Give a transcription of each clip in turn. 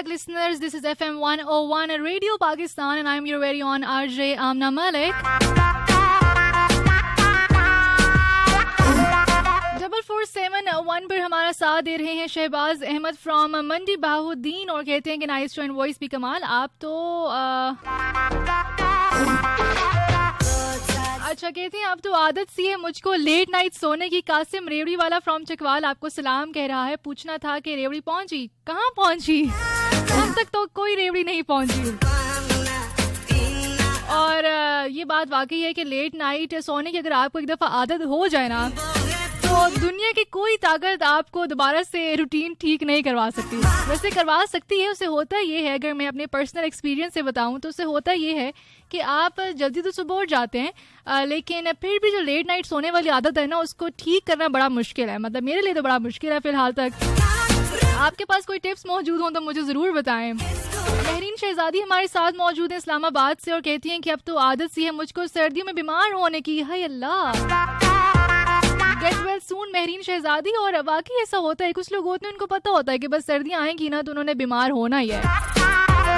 back, listeners. This is FM 101 Radio Pakistan, and I'm your very own RJ Amna Malik. 4471 पर हमारा साथ दे रहे हैं शहबाज अहमद फ्रॉम मंडी बाहुद्दीन और कहते हैं कि नाइस टोन वॉइस भी कमाल। आप तो अच्छा कहते हैं, अब तो आदत सी है मुझको लेट नाइट सोने की। कासिम रेवड़ी वाला फ्रॉम चकवाल आपको सलाम कह रहा है। पूछना था कि रेवड़ी पहुंची, कहाँ पहुंची? अब तक तो कोई रेवड़ी नहीं पहुंची। और ये बात वाकई है कि लेट नाइट सोने की अगर आपको एक दफ़ा आदत हो जाए ना, तो दुनिया की कोई ताकत आपको दोबारा से रूटीन ठीक नहीं करवा सकती। वैसे करवा सकती है, उसे होता ये है, अगर मैं अपने पर्सनल एक्सपीरियंस से बताऊं तो उसे होता ये है कि आप जल्दी तो सुबह उठ जाते हैं, लेकिन फिर भी जो लेट नाइट सोने वाली आदत है ना, उसको ठीक करना बड़ा मुश्किल है। मतलब मेरे लिए तो बड़ा मुश्किल है फिलहाल तक। आपके पास कोई टिप्स मौजूद हों तो मुझे ज़रूर बताएं। महरीन शहजादी हमारे साथ मौजूद है इस्लामाबाद से और कहती हैं कि अब तो आदत सी है मुझको सर्दियों में बीमार होने की। हाय अल्लाह, गेट वेल सून महरीन शहजादी। और वाकई ऐसा होता है, कुछ लोग होते हैं उनको पता होता है कि बस सर्दियाँ आएंगी ना तो उन्होंने बीमार होना ही है।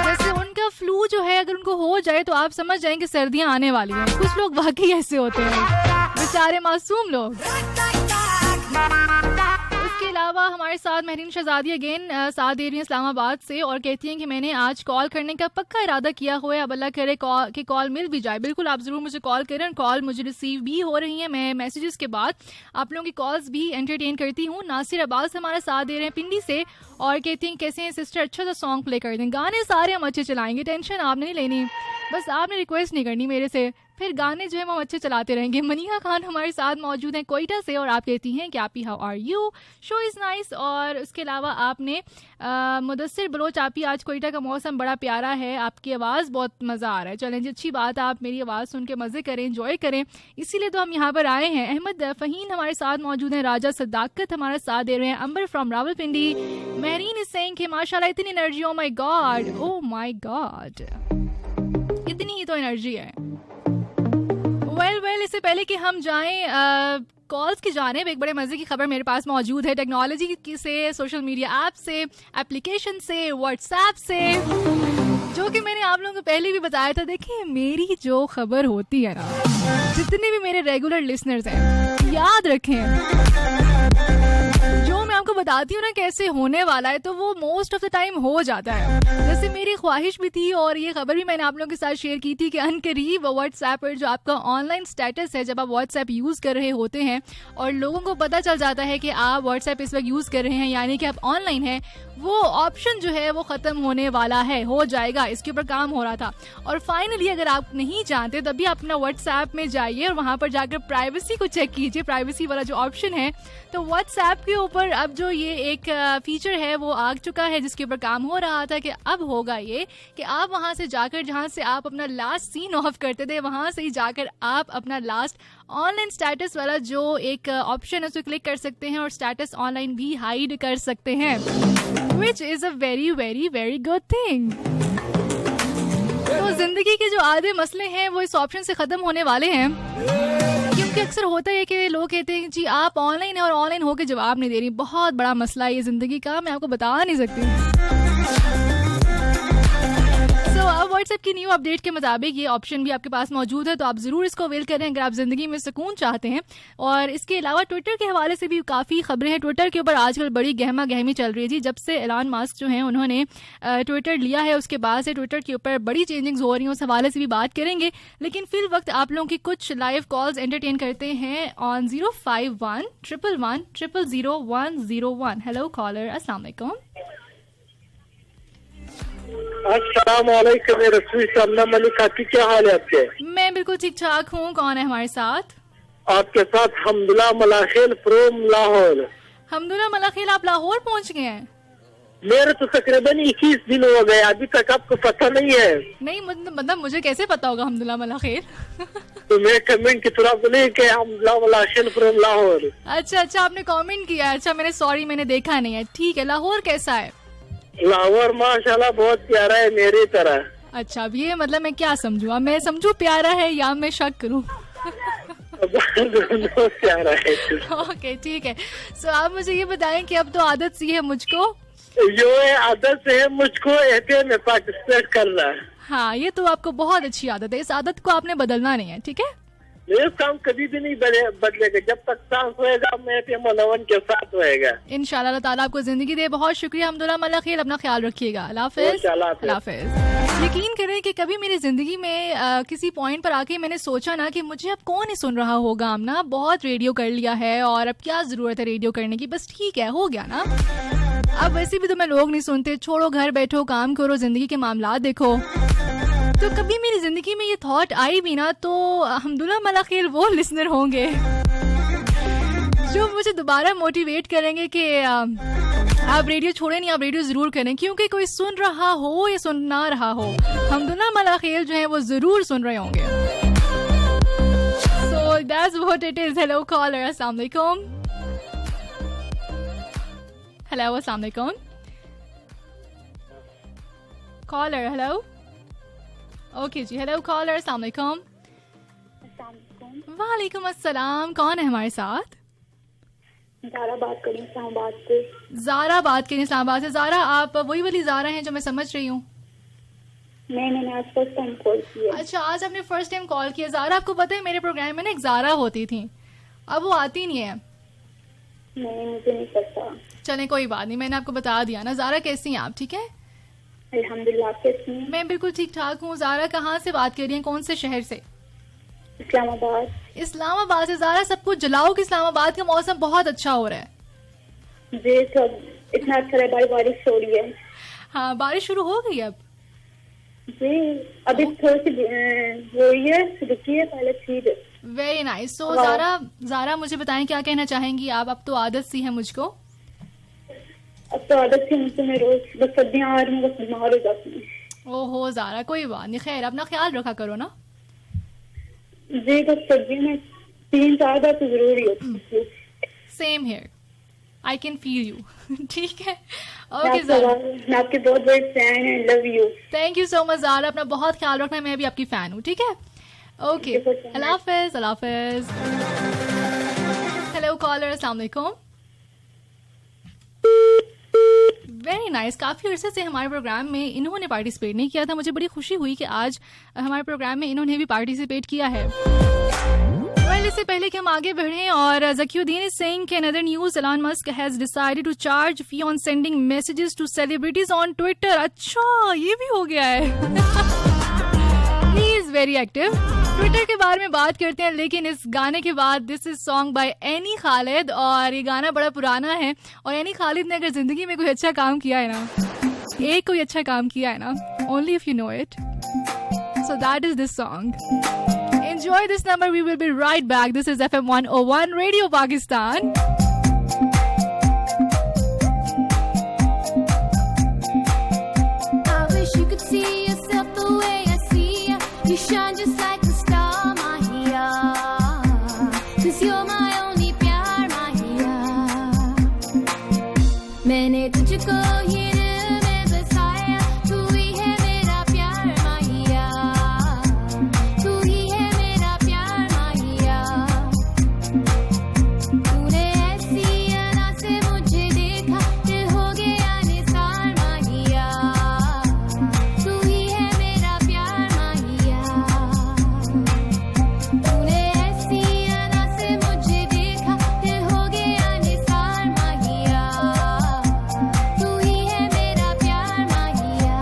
जैसे उनका फ्लू जो है अगर उनको हो जाए तो आप समझ जाएं कि सर्दियाँ आने वाली हैं। कुछ लोग वाकई ऐसे होते हैं, बेचारे मासूम लोग। इसके अलावा हमारे साथ महरीन शहजादी अगेन साथ दे रही हैं इस्लामाबाद से और कहती हैं कि मैंने आज कॉल करने का पक्का इरादा किया हुआ है। अब अल्लाह करे कि कॉल मिल भी जाए। बिल्कुल आप ज़रूर मुझे कॉल करें, कॉल मुझे रिसीव भी हो रही है। मैं मैसेजेस के बाद आप लोगों की कॉल्स भी एंटरटेन करती हूँ। नासिर अब्बास हमारा साथ दे रहे हैं पिंडी से और कहती हैं कैसे हैं सिस्टर, अच्छा सा सॉन्ग प्ले कर दें। गाने सारे हम अच्छे चलाएंगे, टेंशन आपने नहीं लेनी, बस आपने रिक्वेस्ट नहीं करनी मेरे से, फिर गाने जो है हम अच्छे चलाते रहेंगे। मनीहा खान हमारे साथ मौजूद हैं कोयटा से और आप कहती हैं कि आपी how are you, show is nice. और उसके अलावा आपने मुदस्सिर बलोच, आपी आज कोयटा का मौसम बड़ा प्यारा है, आपकी आवाज़ बहुत मज़ा आ रहा है। चलें जी, अच्छी बात है, आप मेरी आवाज़ सुन के मज़े करें, एंजॉय करें, इसीलिए तो हम यहाँ पर आए हैं। अहमद फ़हीन हमारे साथ मौजूद हैं, राजा सदाकत हमारा साथ दे रहे हैं, Amber from Rawalpindi. Mehreen is saying कि माशाल्लाह इतनी energy, oh my god, oh my god, इतनी ही तो एनर्जी है। वेल इससे पहले कि हम जाएं कॉल्स की जानिब, एक बड़े मजे की खबर मेरे पास मौजूद है। टेक्नोलॉजी से, सोशल मीडिया ऐप से, एप्लीकेशन से, व्हाट्सएप से, जो कि मैंने आप लोगों को पहले भी बताया था। देखिए मेरी जो खबर होती है ना, जितने भी मेरे रेगुलर लिसनर्स हैं याद रखें, जो मैं आपको बताती हूँ ना कैसे होने वाला है, तो वो मोस्ट ऑफ द टाइम हो जाता है। जैसे मेरी ख्वाहिश भी थी और ये खबर भी मैंने आप लोगों के साथ शेयर की थी कि अनकरीब व्हाट्सएप पर जो आपका ऑनलाइन स्टेटस है, जब आप व्हाट्सएप यूज़ कर रहे होते हैं और लोगों को पता चल जाता है कि आप व्हाट्सएप इस वक्त यूज़ कर रहे हैं, यानी कि आप ऑनलाइन हैं, वो ऑप्शन जो है वो ख़त्म होने वाला है, हो जाएगा। इसके ऊपर काम हो रहा था और फाइनली अगर आप नहीं जानते तभी आप अपना व्हाट्सएप में जाइए और वहाँ पर जाकर प्राइवेसी को चेक कीजिए। प्राइवेसी वाला जो ऑप्शन है, तो व्हाट्सएप के ऊपर अब जो ये एक फीचर है वो आ चुका है, जिसके ऊपर काम हो रहा था कि अब होगा ये कि आप वहाँ से जाकर, जहाँ से आप अपना लास्ट सीन ऑफ करते थे, वहाँ से ही जाकर आप अपना लास्ट ऑनलाइन स्टेटस वाला जो एक ऑप्शन है उसे क्लिक कर सकते हैं और स्टेटस ऑनलाइन भी हाइड कर सकते हैं, which is a very very very good thing। तो जिंदगी के जो आधे मसले हैं वो इस ऑप्शन से खत्म होने वाले हैं, क्योंकि अक्सर होता है कि लोग कहते हैं जी आप ऑनलाइन है और ऑनलाइन होकर जवाब नहीं दे रही। बहुत बड़ा मसला है ये जिंदगी का, मैं आपको बता नहीं सकती। अब व्हाट्सएप की न्यू अपडेट के मुताबिक ये ऑप्शन भी आपके पास मौजूद है, तो आप ज़रूर इसको अवेल करें अगर आप ज़िंदगी में सुकून चाहते हैं। और इसके अलावा ट्विटर के हवाले से भी काफ़ी खबरें हैं। ट्विटर के ऊपर आजकल बड़ी गहमा गहमी चल रही है जी। जब से एलन मस्क जो हैं उन्होंने ट्विटर लिया है, उसके बाद से ट्विटर के ऊपर बड़ी चेंजिंग्स हो रही हैं, उस हवाले से भी बात करेंगे। लेकिन फिर वक्त आप लोगों की कुछ लाइव कॉल्स एंटरटेन करते हैं ऑन 051-111-00101। हेलो कॉलर, अस्सलाम वालेकुम। अस्सलाम वालेकुम रसूल सामना मलिक, आपकी क्या हाल है आपके? मैं बिल्कुल ठीक ठाक हूँ। कौन है हमारे साथ? आपके साथ हमदुल्ला मलाखिल फ्रॉम लाहौर। हमदुल्ला मलाखिल, आप लाहौर पहुँच गए हैं? मेरे तो तकरीबन 21 दिन हो गए, अभी तक आपको पता नहीं है? नहीं मतलब मुझे कैसे पता होगा हमदुल्ला मलाखिल? तो मैं कमेंट की तरफ नहीं कि हमदुल्ला मलाखिल फ्रॉम लाहौर। अच्छा आपने कमेंट किया। अच्छा मैंने देखा नहीं है। ठीक है, लाहौर कैसा है? लाहौर माशाल्लाह बहुत प्यारा है मेरी तरह। अच्छा, अब ये मतलब मैं क्या समझूं? अब मैं समझूं प्यारा है या मैं शक करूं? प्यारा है। ओके ठीक है। सो आप मुझे ये बताएं कि अब तो आदत सी है मुझको ये आदत है मुझको एटीएम में पार्टिसिपेट करना है। हाँ, ये तो आपको बहुत अच्छी आदत है, इस आदत को आपने बदलना नहीं है, ठीक है? ये काम कभी भी नहीं बदलेगा, जब तक सांस होएगा मैं एटीएम मनवन के साथ होएगा। इंशाल्लाह अल्लाह ताला आपको जिंदगी दे। बहुत शुक्रिया अब्दुल्ला मल्ला खेल, अपना ख्याल रखिएगा। अल्लाह हाफिज। अल्लाह हाफिज। यकीन करें कि कभी मेरी जिंदगी में किसी पॉइंट पर आके मैंने सोचा ना कि मुझे अब कौन ही सुन रहा होगा, हम ना बहुत रेडियो कर लिया है और अब क्या जरूरत है रेडियो करने की, बस ठीक है, हो गया ना। अब वैसे भी तो मैं लोग नहीं सुनते, छोड़ो, घर बैठो, काम करो, जिंदगी के मामला देखो। तो कभी मेरी जिंदगी में ये थॉट आई भी ना तो अब्दुल्ला मल्ला खेल वो लिसनर होंगे जो मुझे दोबारा मोटिवेट करेंगे कि आप रेडियो छोड़े नहीं, आप रेडियो जरूर करें, क्योंकि कोई सुन रहा हो या सुन ना रहा हो, अब्दुल्ला मल्ला खेल जो है वो जरूर सुन रहे होंगे। So that's what it is. Hello caller, अस्सलाम वालेकुम। Hello, अस्सलाम वालेकुम। Caller, hello. ओके जी, हेलो कॉलर, अस्सलाम वालेकुम। वालेकुम अस्सलाम, कौन है हमारे साथ? ज़ारा बात करें इस्लामाबाद से। ज़ारा बात करें इस्लामाबाद से। ज़ारा, आप वही वाली ज़ारा हैं जो मैं समझ रही हूँ? नहीं, मैंने आज फर्स्ट टाइम कॉल किया। अच्छा, आज आपने फर्स्ट टाइम कॉल किया। ज़ारा, आपको पता है मेरे प्रोग्राम में ना एक ज़ारा होती थी, अब वो आती नहीं है। नहीं, मुझे नहीं पता। चलें, कोई बात नहीं, मैंने आपको बता दिया ना। ज़ारा, कैसी हैं आप? ठीक है, अल्हम्दुलिल्लाह। आप कैसी हैं? मैं बिल्कुल ठीक ठाक हूँ। ज़ारा, कहाँ से बात कर रही हैं, कौन से शहर से? इस्लामाबाद। इस्लामाबाद से। ज़ारा, सब कुछ जलाओ कि इस्लामाबाद का मौसम बहुत अच्छा हो रहा है। जी, सब इतना अच्छा है, बारिश हो रही है। हाँ, बारिश शुरू हो गई अब? जी, अभी थोड़ी सी वो है, रुकी है, पहले थी। Very nice. सो ज़ारा मुझे बताएं क्या कहना चाहेंगी आप? अब तो आदत सी है मुझको। अब तो आदत थी मुझसे, मैं रोज बस सर्दियाँ आ रही हूँ, बस बीमार हो जाती हूँ। ओहो ज़ारा, कोई बात नहीं, खैर अपना ख्याल रखा करो ना। जी, बस सर्दियों में 3-4 बार तो जरूरी है। Same here, I can feel you. ठीक है, ओके ज़ारा, मैं आपके बहुत बड़े फैन हैं, love you. Thank you so much Zara, अपना बहुत ख्याल रखना, मैं भी आपकी फैन हूँ। ठीक है, ओके, अल्लाह हाफिज। अल्लाह हाफिज। हेलो कॉलर, अस्सलाम वालेकुम। Very nice. काफ़ी अरसे से हमारे प्रोग्राम में इन्होंने पार्टिसिपेट नहीं किया था, मुझे बड़ी खुशी हुई कि आज हमारे प्रोग्राम में इन्होंने भी पार्टिसिपेट किया है। वेल, इससे पहले कि हम आगे बढ़ें, और ज़कीउद्दीन इज सेइंग कि another news, Elon Musk has decided to charge fee on sending messages to celebrities on Twitter. अच्छा, ये भी हो गया है। He is very active. Twitter के बारे में बात करते हैं, लेकिन इस गाने के बाद, this is song by any Khalid, और ये गाना बड़ा पुराना है, और एनी खालिद ने अगर जिंदगी में कोई अच्छा काम किया है ना, एक कोई अच्छा काम किया है ना, only if you know it, so that is this song. Enjoy this number, we will be right back. This is FM 101 radio Pakistan. You shine just like a star, Mahia. 'Cause you're my only प्यार, Mahia. मैंने तुझको ही दिल में बसाया, तू ही है मेरा प्यार, Mahia. तू ही है मेरा प्यार, Mahia. तूने ऐसी अदा से मुझे देखा, दिल हो गया निसार, Mahia. तू ही है मेरा प्यार, Mahia. तूने ऐसी अदा से मुझे देखा, दिल हो गया निसार, Mahia. तू ही है मेरा प्यार, Mahia.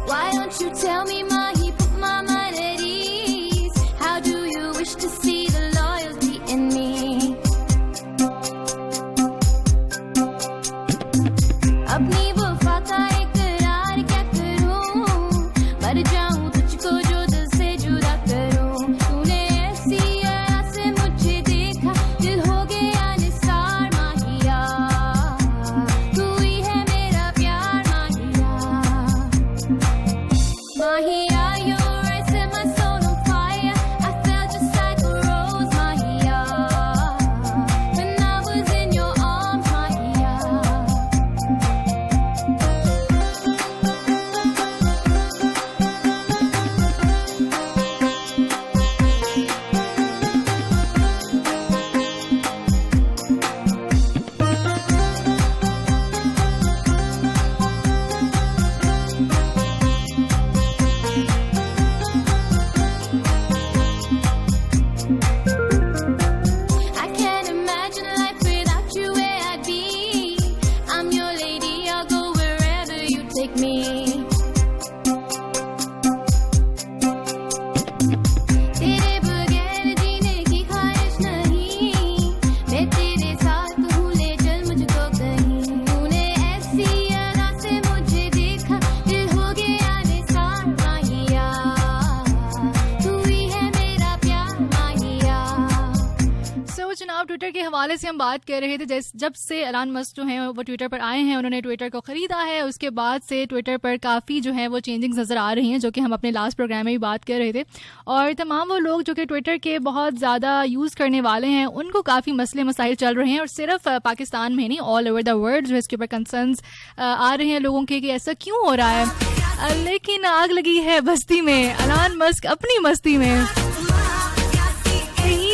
Why don't you tell me, Mahi, put my mind at ease? How do you wish to see the loyalty in me? अपनी वफा का इकरार क्या करूं, मर जाऊं तुझको जो दिल से जुदा करूं। तूने ऐसी अदा से मुझे देखा, दिल हो गया निसार, Mahia. तू ही है मेरा प्यार, Mahia. Mahia, your eyes set my soul on fire. I felt just like a rose, Mahia. When I was in your arms, Mahia. हवाले से हम बात कर रहे थे, जब से एलन मस्क जो हैं वो ट्विटर पर आए हैं, उन्होंने ट्विटर को खरीदा है, उसके बाद से ट्विटर पर काफ़ी जो है वो चेंजिंग्स नज़र आ रही हैं, जो कि हम अपने लास्ट प्रोग्राम में भी बात कर रहे थे। और तमाम वो लोग जो कि ट्विटर के बहुत ज़्यादा यूज़ करने वाले हैं, उनको काफ़ी मसले मसाइल चल रहे हैं, और सिर्फ पाकिस्तान में नहीं, ऑल ओवर द वर्ल्ड जो है इसके ऊपर कंसर्न्स आ रहे हैं लोगों के कि ऐसा क्यों हो रहा है। लेकिन आग लगी है बस्ती में, एलन मस्क अपनी मस्ती में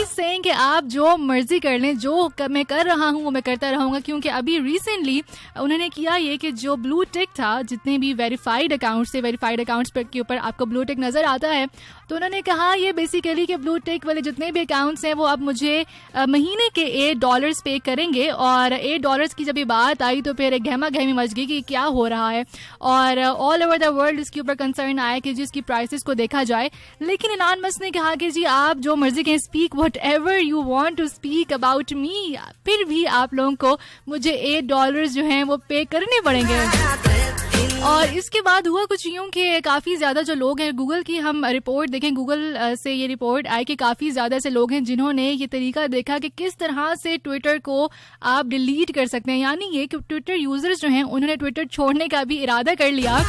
सेइंग कि आप जो मर्जी कर लें, जो मैं कर रहा हूँ वो मैं करता रहूँगा, क्योंकि अभी रिसेंटली उन्होंने किया ये कि जो ब्लू टिक था, जितने भी वेरीफाइड अकाउंट्स थे, वेरीफाइड अकाउंट्स पर के ऊपर आपको ब्लू टिक नज़र आता है, तो उन्होंने कहा ये बेसिकली कि ब्लू टिक वाले जितने भी अकाउंट्स हैं वो अब मुझे महीने के $8 पे करेंगे। और $8 की जब ये बात आई तो फिर एक गहमा गहमी मच गई कि क्या हो रहा है, और ऑल ओवर द वर्ल्ड इसके ऊपर कंसर्न आया कि जी इसकी प्राइसेस को देखा जाए। लेकिन एलन मस्क ने कहा कि जी आप जो मर्जी कहें, speak whatever you want to speak about me, फिर भी आप लोगों को मुझे $8 जो हैं वो पे करने पड़ेंगे। और इसके बाद हुआ कुछ यूं कि काफ़ी ज़्यादा जो लोग हैं, गूगल की हम रिपोर्ट देखें, गूगल से ये रिपोर्ट आई कि काफ़ी ज़्यादा ऐसे लोग हैं जिन्होंने ये तरीका देखा कि किस तरह से ट्विटर को आप डिलीट कर सकते हैं। यानी ये कि ट्विटर यूज़र्स जो हैं उन्होंने ट्विटर छोड़ने का भी इरादा कर लिया।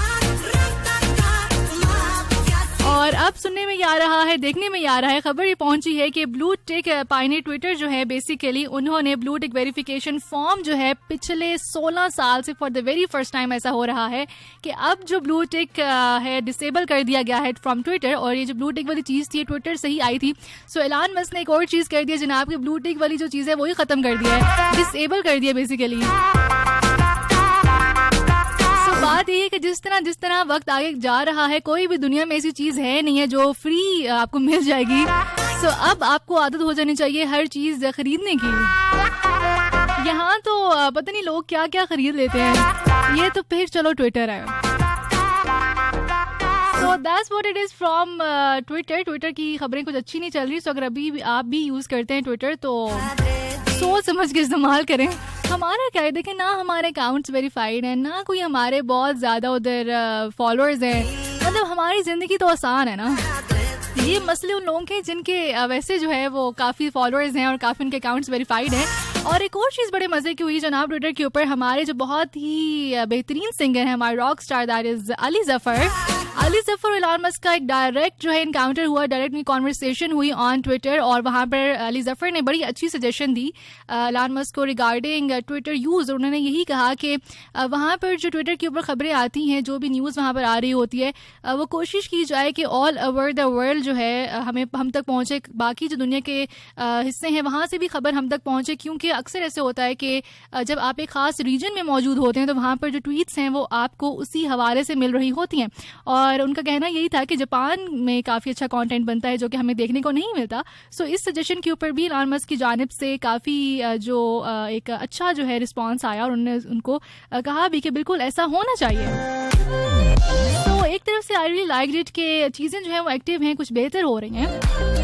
और अब सुनने में ये आ रहा है, देखने में ये आ रहा है, खबर ये पहुंची है कि ब्लू टिक पायनियर ट्विटर जो है बेसिकली उन्होंने ब्लू टिक वेरिफिकेशन फॉर्म जो है पिछले 16 साल से for the very first time ऐसा हो रहा है कि अब जो ब्लू टिक है डिसेबल कर दिया गया है फ्रॉम ट्विटर। और ये जो ब्लू टिक वाली चीज़ थी ट्विटर से ही आई थी। सो एलन मस्क ने एक और चीज़ कर दिया जनाब कि ब्लू टिक वाली जो चीज़ है वही ख़त्म कर दिया है, डिसेबल कर दिया बेसिकली। बात यह है कि जिस तरह वक्त आगे जा रहा है, कोई भी दुनिया में ऐसी चीज़ है नहीं है जो फ्री आपको मिल जाएगी। सो अब आपको आदत हो जानी चाहिए हर चीज़ खरीदने की। यहाँ तो पता नहीं लोग क्या क्या खरीद लेते हैं, ये तो फिर चलो ट्विटर है। So that's what it is from Twitter की खबरें कुछ अच्छी नहीं चल रही। सो अगर अभी आप भी यूज़ करते हैं ट्विटर तो सोच समझ के इस्तेमाल करें। हमारा क्या है, देखें ना हमारे अकाउंट्स वेरीफाइड हैं, ना कोई हमारे बहुत ज़्यादा उधर फॉलोअर्स हैं, मतलब हमारी ज़िंदगी तो आसान है ना। ये मसले उन लोगों के जिनके वैसे जो है वो काफ़ी फॉलोअर्स हैं और काफ़ी उनके अकाउंट्स वेरीफाइड हैं। और एक और चीज़ बड़े मज़े की हुई जनाब ट्विटर के ऊपर, हमारे जो बहुत ही बेहतरीन सिंगर हैं, हमारे rock star that is Ali Zafar और एलन मस्क का एक डायरेक्ट जो है इनकाउंटर हुआ, डायरेक्ट कॉन्वर्सेशन हुई ऑन ट्विटर। और वहाँ पर अली ज़फ़र ने बड़ी अच्छी सजेशन दी एलन मस्क को रिगार्डिंग ट्विटर यूज़। उन्होंने यही कहा कि वहाँ पर जो ट्विटर के ऊपर खबरें आती हैं, जो भी न्यूज़ वहाँ पर आ रही होती है, वो कोशिश की जाए कि ऑल ओवर द वर्ल्ड जो है हम तक पहुँचे, बाकी जो दुनिया के हिस्से हैं वहाँ से भी खबर हम तक पहुँचे। क्योंकि अक्सर ऐसे होता है कि जब आप एक ख़ास रीजन में मौजूद होते हैं तो वहाँ पर जो ट्वीट्स हैं वो आपको उसी हवाले से मिल रही होती हैं। और उनका कहना यही था कि जापान में काफ़ी अच्छा कंटेंट बनता है जो कि हमें देखने को नहीं मिलता। सो इस सजेशन के ऊपर भी एलन मस्क की जानिब से काफ़ी जो एक अच्छा जो है रिस्पांस आया, और उन्होंने उनको कहा भी कि बिल्कुल ऐसा होना चाहिए। तो एक तरफ से आई रियली लाइक इट कि चीज़ें जो है वो एक्टिव हैं, कुछ बेहतर हो रही हैं।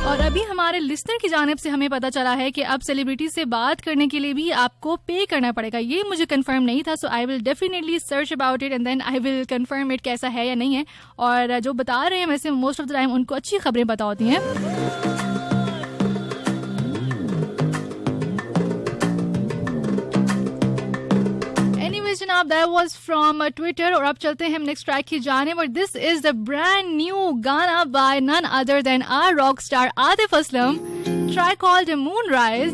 और अभी हमारे लिस्नर की जानिब से हमें पता चला है कि अब सेलिब्रिटी से बात करने के लिए भी आपको पे करना पड़ेगा। ये मुझे कंफर्म नहीं था। So I will definitely search about it and then I will confirm it कैसा है या नहीं है। और जो बता रहे हैं वैसे मोस्ट ऑफ द टाइम उनको अच्छी खबरें पता होती हैं। जनाब that was from Twitter। और अब चलते हैं हम नेक्स्ट ट्रैक की जानिब, और this is the brand new गाना by none other than our rock star Atif Aslam, track called moonrise.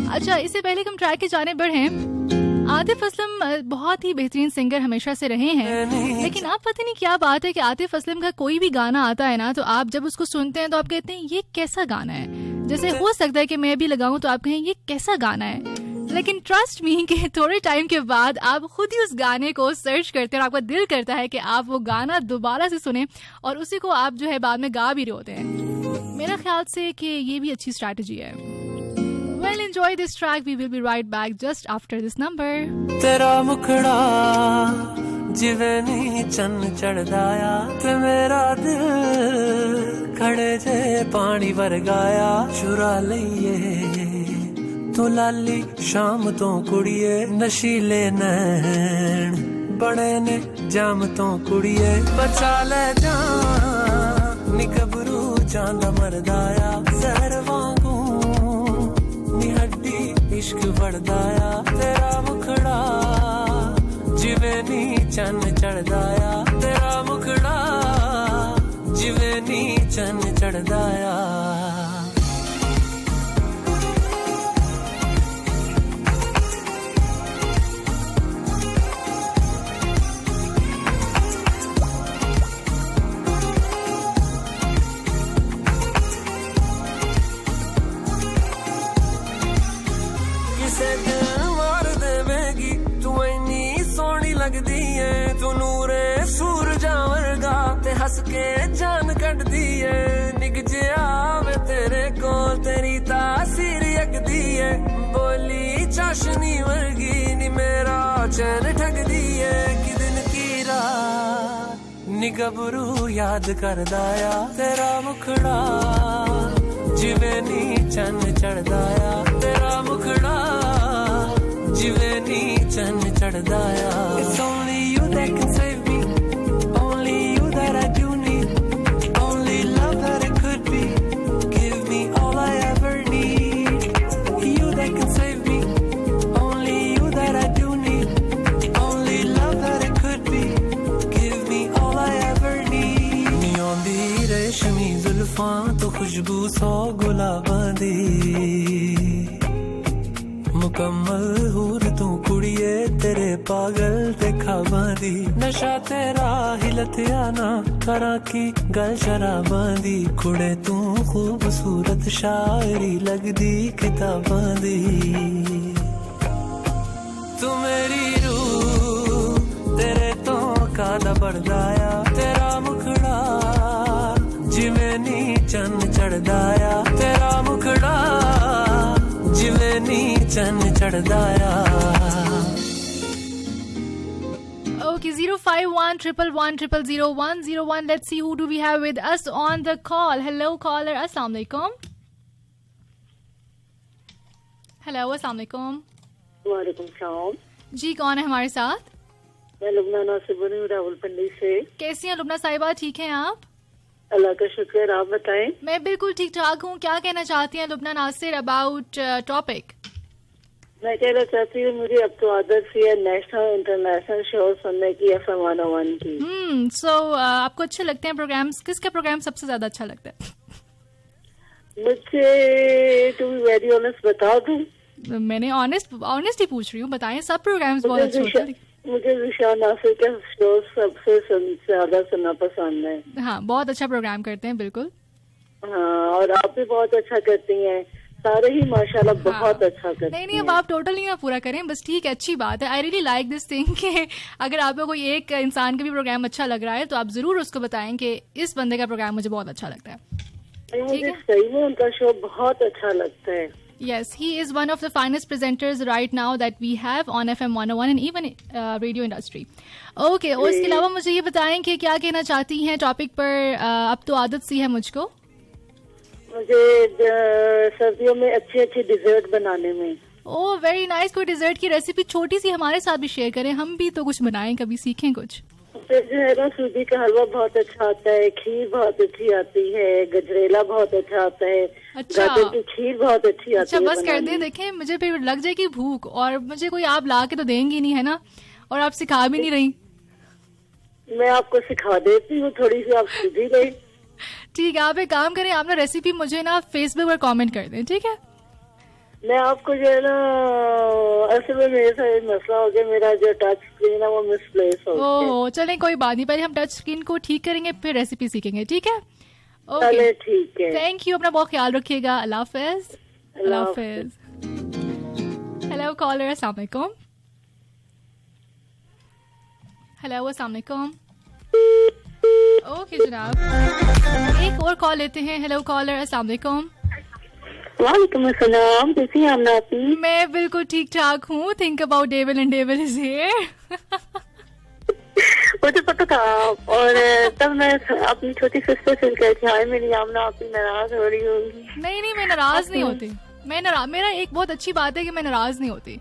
अच्छा, इससे पहले हम ट्रैक की जानिब बढ़ें, आतिफ असलम बहुत ही बेहतरीन सिंगर हमेशा से रहे हैं, लेकिन आप पता नहीं क्या बात है कि आतिफ असलम का कोई भी गाना आता है ना तो आप जब उसको सुनते हैं तो आप कहते हैं ये कैसा गाना है। जैसे हो सकता है कि मैं भी लगाऊं तो आप कहें ये कैसा गाना है, लेकिन ट्रस्ट मी कि थोड़े टाइम के बाद आप खुद ही उस गाने को सर्च करते हैं और आपका दिल करता है कि आप वो गाना दोबारा से सुने और उसी को आप जो है बाद में गा भी रहे होते हैं। मेरा ख्याल से कि ये भी अच्छी स्ट्रैटेजी है। Well, enjoy this track. We will be right back just after this number. तेरा मुखड़ा जिवें नी चन्न चढ़दाया ते मेरा दिल खड़े जे पानी वरगाया चुरा लईए तो लाली शाम तो कुड़िए नशीले नैन बड़े ने जाम तो कुड़िए बचा ले जान निकबरू चांदा मरदाया जहर वांगू चढ़दा आ तेरा मुखड़ा जिवें नी चन्न चढ़दा आ तेरा मुखड़ा जिवें नी चन्न चढ़दा आ लगदी है तू नूरे सूरजा वर्गा ते हस के जान कटदी है निक जिया वे तेरे कोल तेरी तासीर यकदी है बोली चाशनी वर्गी नी मेरा चैन ठगदी है कि दिन की रात नी गबरू याद करदा आ तेरा मुखड़ा जिवें नी चन्न चढ़दा आ तेरा मुखड़ा जिवें नी चन्न चढ़दा आ It's only you that can save me Only you that I do need Only love that it could be Give me all I ever need You that can save me Only you that I do need Only love that it could be Give me all I ever need नी औंदी रेशमी जुल्फां तो खुशबू सौ गुलाबां दी मुकम्मल हूर तू कुड़िए तेरे पागल ते खाबां दी नशा तेरा हिलतिया ना करा की गल शराबां दी कुड़े तू खूबसूरत शायरी लगदी किताबां दी तू मेरी रूह तेरे तो कादा बढ़दा आ तेरा मुखड़ा जिवें नी चन्न चढ़दा आ तेरा मुखड़ा जिवें नी चन्न चढ़दा आ Okay, 05111001001. Let's see who do we have with us on the call. Hello caller, assalamu alaikum. Hello, assalamu alaikum. वालेकुम सलाम। जी कौन है हमारे साथ? मैं लुबना नासिर बोल रही हूँ रावलपिंडी से। कैसी हैं लुबना साहिबा, ठीक हैं आप? अल्लाह का शुक्र, आप बताएं। मैं बिल्कुल ठीक ठाक हूँ। क्या कहना चाहती हैं लुबना नासिर अबाउट टॉपिक? मैं कहना चाहती हूँ मुझे अब तो आदत सी है नेशनल इंटरनेशनल शो सुनने की FM 101 की। सो आपको अच्छे लगते हैं प्रोग्राम्स? किसका प्रोग्राम सबसे ज्यादा अच्छा लगता है? मुझे टू बी वेरी ऑनेस्ट बता दूं, मैंने ऑनेस्ट ही पूछ रही हूँ, बताएं। सब प्रोग्राम्स बहुत अच्छे होते हैं। मुझे विशाल नासिर का शो सबसे ज्यादा सुनना पसंद है। हाँ, बहुत अच्छा प्रोग्राम करते हैं, बिल्कुल। हाँ, और आप भी बहुत अच्छा करती हैं, सारे ही माशाल्लाह बहुत अच्छा करते हैं। नहीं, अब आप टोटली ना पूरा करें, बस ठीक है, अच्छी बात है। I really like this thing कि अगर आपको कोई एक इंसान का भी प्रोग्राम अच्छा लग रहा है तो आप जरूर उसको बताएं कि इस बंदे का प्रोग्राम मुझे बहुत अच्छा लगता है। मुझे सही में उनका शो बहुत अच्छा लगता है। Yes, he is one of the finest presenters right now that we have on FM 101 and even radio industry. Okay, और इसके अलावा मुझे ये बताएं कि क्या कहना चाहती हैं टॉपिक पर? अब तो आदत सी है मुझको, मुझे सर्दियों में अच्छे अच्छे डिजर्ट बनाने में। Oh very nice. कोई डिजर्ट की रेसिपी छोटी सी हमारे साथ भी शेयर करें, हम भी तो कुछ बनाएं, कभी सीखें कुछ। जो है ना, सूजी का हलवा बहुत अच्छा आता है, खीर बहुत अच्छी आती है, गजरेला बहुत अच्छा आता है, गाजर की खीर बहुत अच्छी आती है। अच्छा, बस कर दे, देखें मुझे फिर लग जाएगी भूख, और मुझे कोई आप ला के तो देंगी नहीं, है ना? और आप सिखा भी नहीं रही। मैं आपको सिखा देती हूँ, थोड़ी सी आप सीख ही गई। ठीक है, आप एक काम करें, आप ना रेसिपी मुझे ना फेसबुक पर कमेंट कर दें, ठीक है? मैं आपको जो है ना, असल में मेरे साथ मसला हो गया, मेरा जो टच स्क्रीन है वो मिसप्लेस हो गया। ओह चलें, कोई बात नहीं, पहले हम टच स्क्रीन को ठीक करेंगे, फिर रेसिपी सीखेंगे, ठीक है? चले ठीक है, थैंक यू, अपना बहुत ख्याल रखिएगा। अल्लाह हाफिज। अल्लाह हाफिज। हेलो कॉलर, अस्सलाम वालेकुम। हेलो, अस्सलाम वालेकुम। ओके जनाब, एक और कॉल लेते हैं। हेलो कॉलर, अस्सलाम वालेकुम। वालेकुम अस्सलाम, कैसी हैं आप? मैं बिल्कुल ठीक ठाक हूँ। Think about devil and devil is here. मुझे पता था, और तब मैं अपनी छोटी सिस्टर से कहती हाय मेरी आमना आप नाराज हो रही होगी। नहीं, मैं नाराज नहीं होती। मेरा एक बहुत अच्छी बात है कि मैं नाराज नहीं होती।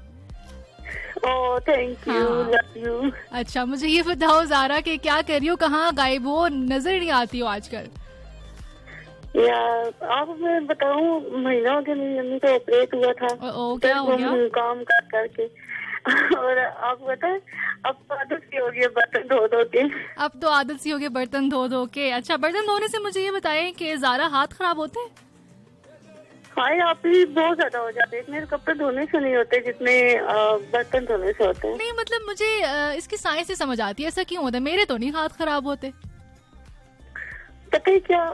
Oh thank you, love you. अच्छा, मुझे ये बताओ ज़ारा कि क्या कर रही हो, कहाँ गायब हो, नजर नहीं आती हो आजकल? यार आप मैं बताऊं, महीना हो गया मेरी मम्मी को ऑपरेट हुआ था। क्या हो गया? काम कर करके और आप बताएं, अब तो आदत सी हो गई है बर्तन धो धो के। अब तो आदत सी हो गई बर्तन धो धो के। अच्छा, बर्तन धोने से मुझे ये बताएं कि ज़ारा हाथ खराब होते हैं? हाँ, आप भी बहुत ज्यादा हो जाते हैं। मेरे कपड़े धोने से नहीं होते जितने बर्तन धोने से होते हैं। नहीं मतलब मुझे इसकी साइंस से समझ आती है ऐसा क्यों होता है। मेरे तो नहीं हाथ खराब होते। पता है क्या,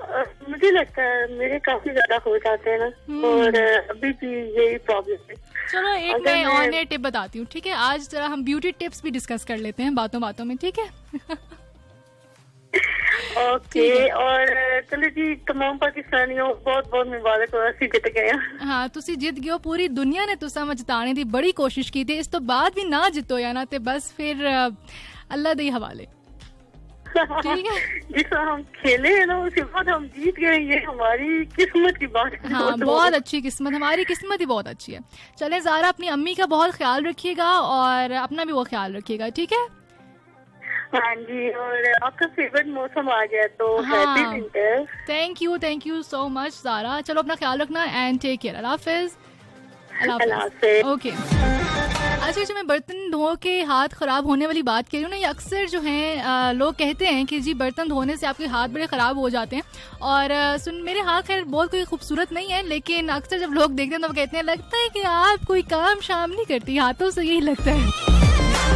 मुझे लगता है मेरे काफी ज्यादा हो जाते हैं ना, और अभी भी यही प्रॉब्लम है। चलो एक मैं ऑन एयर टिप बताती हूँ, ठीक है? आज जरा हम ब्यूटी टिप्स भी डिस्कस कर लेते हैं बातों बातों में, ठीक है? ओके, और चलो जी, तमाम पाकिस्तानियों बहुत बहुत मुबारक हो, ਅਸੀਂ ਜਿੱਤ गए। हाँ, तुसी जित गए हो। पूरी दुनिया ने तुसा जिताने दी बड़ी कोशिश की थी। इस तो बाद भी ना जितो या ना, ते बस फिर अल्लाह दे हवाले। ठीक है, जिस तरह हम खेले हैं ना, उसके बाद हम जीत गए, ये हमारी किस्मत की बात है। हाँ, बहुत अच्छी किस्मत, हमारी किस्मत ही बहुत अच्छी है। चले ज़ारा, अपनी अम्मी का बहुत ख्याल रखिएगा और अपना भी वो ख्याल रखिएगा, ठीक है? हाँ जी, और आपका फेवरेट मौसम आ गया तो happy winter. Thank you so much Zara. चलो अपना ख्याल रखना एंड टेक केयर। अल्लाह हाफिज़। ओके। अच्छा, जो मैं बर्तन धो के हाथ खराब होने वाली बात कह रही हूँ ना, ये अक्सर जो है लोग कहते हैं कि जी बर्तन धोने से आपके हाथ बड़े ख़राब हो जाते हैं। और मेरे हाथ खैर बहुत कोई खूबसूरत नहीं है, लेकिन अक्सर जब लोग देखते हैं तो वो कहते हैं लगता है कि आप कोई काम शाम नहीं करती, हाथों से यही लगता है।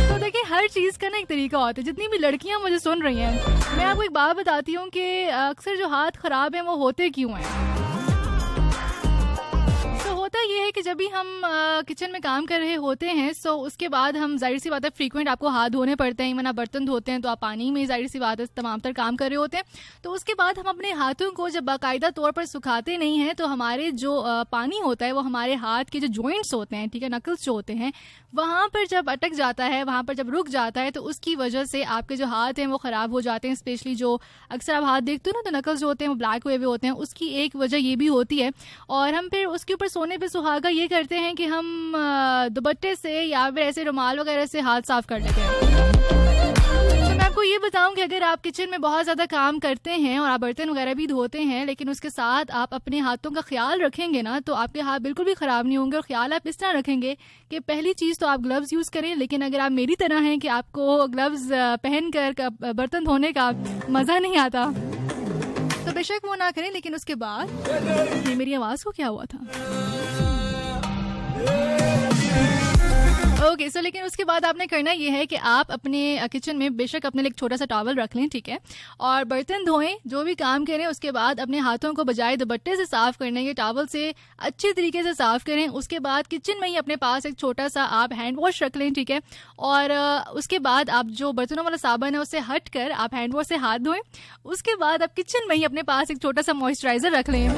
तो देखिए, हर चीज़ का ना एक तरीका होता है। जितनी भी लड़कियां मुझे सुन रही हैं, मैं आपको एक बात बताती हूँ कि अक्सर जो हाथ खराब हैं वो होते क्यों हैं। तो होता ये है कि जब भी हम किचन में काम कर रहे होते हैं, सो उसके बाद हम जाहिर सी बात है फ्रीक्वेंट आपको हाथ धोने पड़ते हैं। इवन आप बर्तन धोते हैं तो आप पानी में जाहिर सी बात है तमाम तर काम कर रहे होते हैं। तो उसके बाद हम अपने हाथों को जब बाकायदा तौर पर सुखाते नहीं हैं, तो हमारे जो पानी होता है वो हमारे हाथ के जो जॉइंट्स होते हैं, ठीक है, नकल्स जो होते हैं, वहाँ पर जब अटक जाता है, वहाँ पर जब रुक जाता है, तो उसकी वजह से आपके जो हाथ हैं वो ख़राब हो जाते हैं। स्पेशली जो अक्सर आप हाथ देखते हो ना, तो नकल्स जो होते हैं वो ब्लैक हुए हुए होते हैं। उसकी एक वजह ये भी होती है। और हम फिर उसके ऊपर सोने पे सुहागा ये करते हैं कि हम दुपट्टे से या फिर ऐसे रुमाल वगैरह से हाथ साफ कर लेते हैं। तो मैं आपको ये बताऊं कि अगर आप किचन में बहुत ज़्यादा काम करते हैं और आप बर्तन वगैरह भी धोते हैं, लेकिन उसके साथ आप अपने हाथों का ख्याल रखेंगे ना, तो आपके हाथ बिल्कुल भी ख़राब नहीं होंगे। और ख्याल आप इस तरह रखेंगे कि पहली चीज़ तो आप ग्लव्स यूज़ करें, लेकिन अगर आप मेरी तरह हैं कि आपको ग्लव्स पहन कर बर्तन धोने का मज़ा नहीं आता, तो बेशक वो ना करें। लेकिन उसके बाद ये मेरी आवाज़ को क्या हुआ था? ओके, सो लेकिन उसके बाद आपने करना ये है कि आप अपने किचन में बेशक अपने लिए एक छोटा सा टॉवल रख लें, ठीक है, और बर्तन धोएं, जो भी काम करें, उसके बाद अपने हाथों को बजाय दुपट्टे से साफ करने के टॉवल से अच्छे तरीके से साफ करें। उसके बाद किचन में ही अपने पास एक छोटा सा आप हैंड वॉश रख लें, ठीक है, और उसके बाद आप जो बर्तनों वाला साबुन है उससे हट कर आप हैंड वॉश से हाथ धोएं। उसके बाद आप किचन में ही अपने पास एक छोटा सा मॉइस्चराइजर रख लें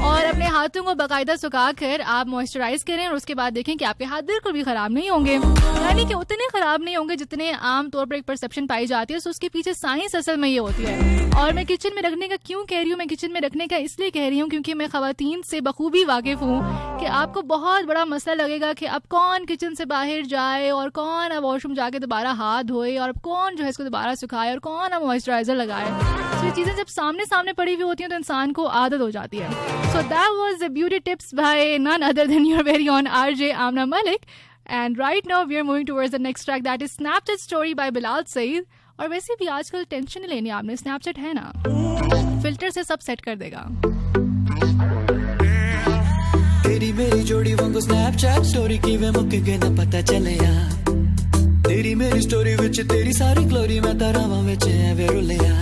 और अपने हाथों को बाकायदा सुखा कर आप मॉइस्चराइज करें। और उसके बाद देखें कि आपके हाथ बिल्कुल भी ख़राब नहीं होंगे, यानी कि उतने ख़राब नहीं होंगे जितने आम तौर पर एक परसेप्शन पाई जाती है। सो उसके पीछे साइंस असल में ये होती है। और मैं किचन में रखने का क्यों कह रही हूँ, मैं किचन में रखने का इसलिए कह रही हूँ क्योंकि मैं ख़वातीन से बखूबी वाकिफ़ हूँ कि आपको बहुत बड़ा मसला लगेगा कि अब कौन किचन से बाहर जाए और कौन अब वॉशरूम जाके दोबारा हाथ धोए और अब कौन जो है इसको दोबारा सुखाए और कौन अब मॉइस्चराइजर लगाए। तो ये चीज़ें जब सामने सामने पड़ी हुई होती हैं तो इंसान को आदत हो जाती है। So that was the beauty tips by none other than your very own RJ Amna Malik. And right now we are moving towards the next track, that is Snapchat Story by Bilal Saeed. और वैसे भी आजकल tension नहीं लेनी आपने, Snapchat है ना, filter से सब सेट कर देगा। तेरी मेरी जोड़ी वांगू स्नैपचैट स्टोरी किवें मुक गए ना पता चलिया। तेरी मेरी स्टोरी विच तेरी सारी ग्लोरी मैं तरावां विच एवें रुलिया।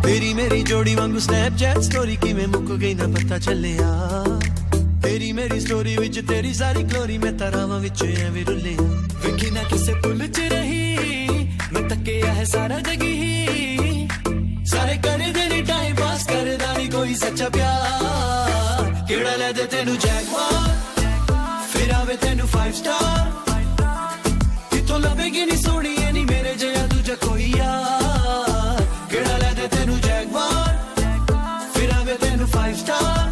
तेरी मेरी जोड़ी वांगू स्नैपचैट स्टोरी किवें मुक गई ना पता चलिया। तेरी मेरी स्टोरी विच तेरी सारी ग्लोरी मैं तरावां विच एवें रुलिया। वेखी ना किसे पुल च रही मैं तकिया है सारा जगी ही। सारे करे दे टाइम पास करदा नहीं कोई सच्चा प्यार। केड़ा ले दे तेनू जैकपॉट फिर आवे तेनू 5 स्टार। कितों लभेगी नहीं सोनी नहीं मेरे जिहा दूजा कोई यार। केड़ा ले दे तेनू जैकपॉट फिर आवे तेनू 5 स्टार।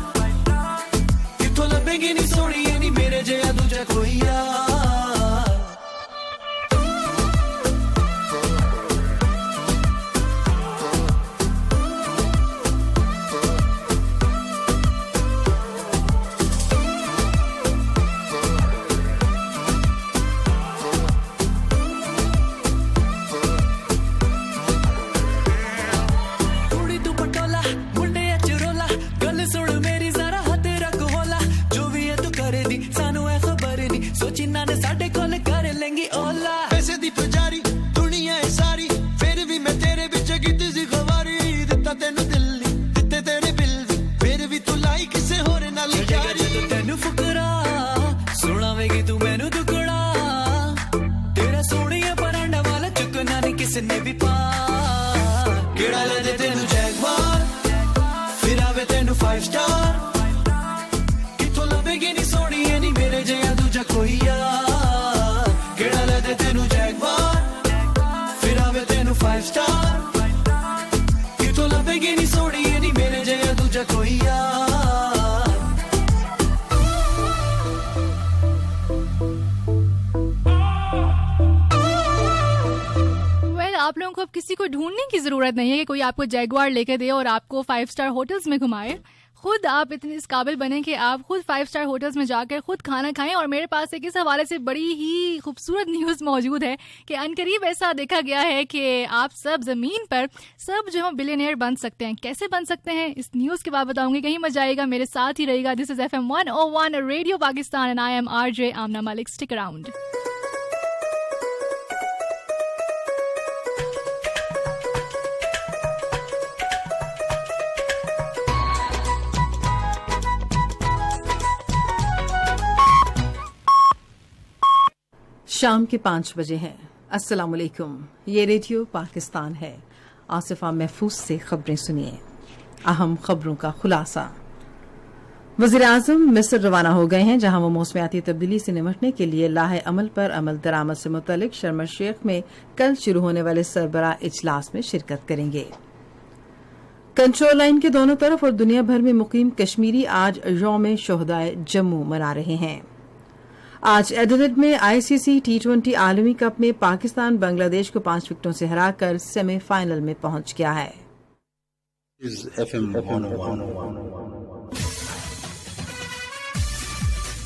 कितों लभेगी नहीं सोनी नहीं मेरे जिहा दूजा कोई यार। तेनू दिल नी दिते तेरे बिल वी फिर भी तू लाई किसे होर नाल यारी जदों तेनू फुकरा सुनावेगी तू मैनू दुगड़ा तेरा सोहणिया परांडा वाला चुकना नहीं किसी ने भी पा केड़ा ले दे तेनू जैगवार फिर आवे तेनू 5 स्टार किथों लभेगी नी सोहणी नी मेरे जिहा दूजा कोई यार केड़ा ले दे तेनू जैगवार फिर आवे तेनू 5 स्टार किथों लभेगी नी सोहणी नी मेरे जिहा दूजा कोई यार आप लोगों को अब किसी को ढूंढने की जरूरत नहीं है कि कोई आपको जैगवार लेके दे और आपको 5 स्टार होटल्स में घुमाए। खुद आप इतने इस काबिल बने कि आप खुद 5 स्टार होटल्स में जाकर खुद खाना खाएं। और मेरे पास एक इस हवाले से बड़ी ही खूबसूरत न्यूज़ मौजूद है कि अनकरीब ऐसा देखा गया है कि आप सब जमीन पर सब जो है बिलियनियर बन सकते हैं। कैसे बन सकते हैं इस न्यूज़ के बाद बताऊंगी। कहीं मजा आएगा, मेरे साथ ही रहेगा। This is FM 101 radio Pakistan and I am RJ Amna Malik. Stick around. शाम के 5 बजे हैं। अस्सलाम वालेकुम। ये रेडियो पाकिस्तान है। आसिफा महफूज से खबरें सुनिए। अहम खबरों का खुलासा। वज़ीर आज़म मिस्र रवाना हो गए हैं, जहां वो मौसमियाती तब्दीली से निपटने के लिए लाहे अमल पर अमल दरामद से मुतल्लिक शर्म शेख में कल शुरू होने वाले सरबराह इजलास में शिरकत करेंगे। कंट्रोल लाइन के दोनों तरफ और दुनिया भर में मुकीम कश्मीरी आज यौम शोहदाए जम्मू मना रहे हैं। आज एडिलेड में ICC T20 आलमी कप में पाकिस्तान बांग्लादेश को 5 विकेटों से हराकर सेमीफाइनल में पहुंच गया है।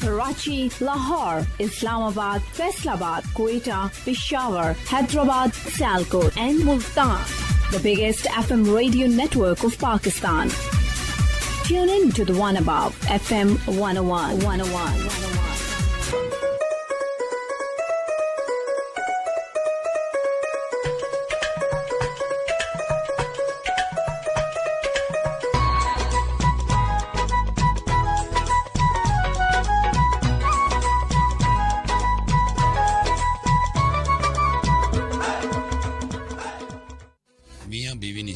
Karachi, Lahore, Islamabad, Faisalabad, Quetta, Peshawar, Hyderabad, Sialkot and Multan, the biggest FM radio network of Pakistan. Tune in to the one above FM 101.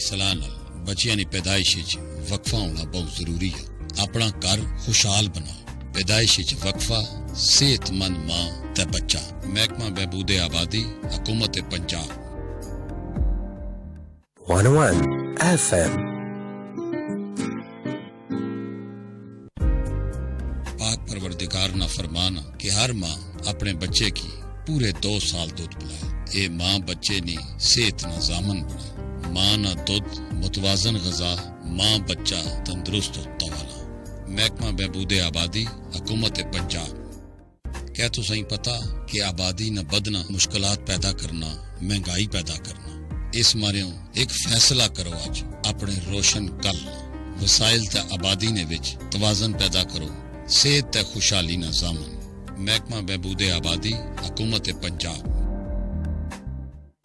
सलाह नाल बच्चियां दी पैदाइश विच वक्फा होना बहुत जरूरी है। अपना घर खुशहाल बनाओ। पैदाइश विच वक्फा, सेहतमंद मां ते बच्चा। महकमा बहबूदे आबादी, हुकूमत पंजाब। 101 FM। पाक परवरदिगार ना फरमाना कि हर मां अपने बच्चे की पूरे 2 साल दूध पिलाए। ये मां बच्चे नी सेहत ना जामन बनाए। मां ना दूध मुतवाजन गजा, मां बच्चा तंदुरुस्त तवाला। महकमा बहबूदे आबादी, हुकूमत पंजाब। क्या तो सही पता कि आबादी न बदना, मुश्किलात पैदा करना, महंगाई पैदा करना। इस मारे एक फैसला करो आज अपने रोशन कल। वसाइल ते आबादी ने विच तवाजन पैदा करो। सेहत ते खुशहाली ना जामन। महकमा बहबूदे आबादी, हुकूमत पंजाब।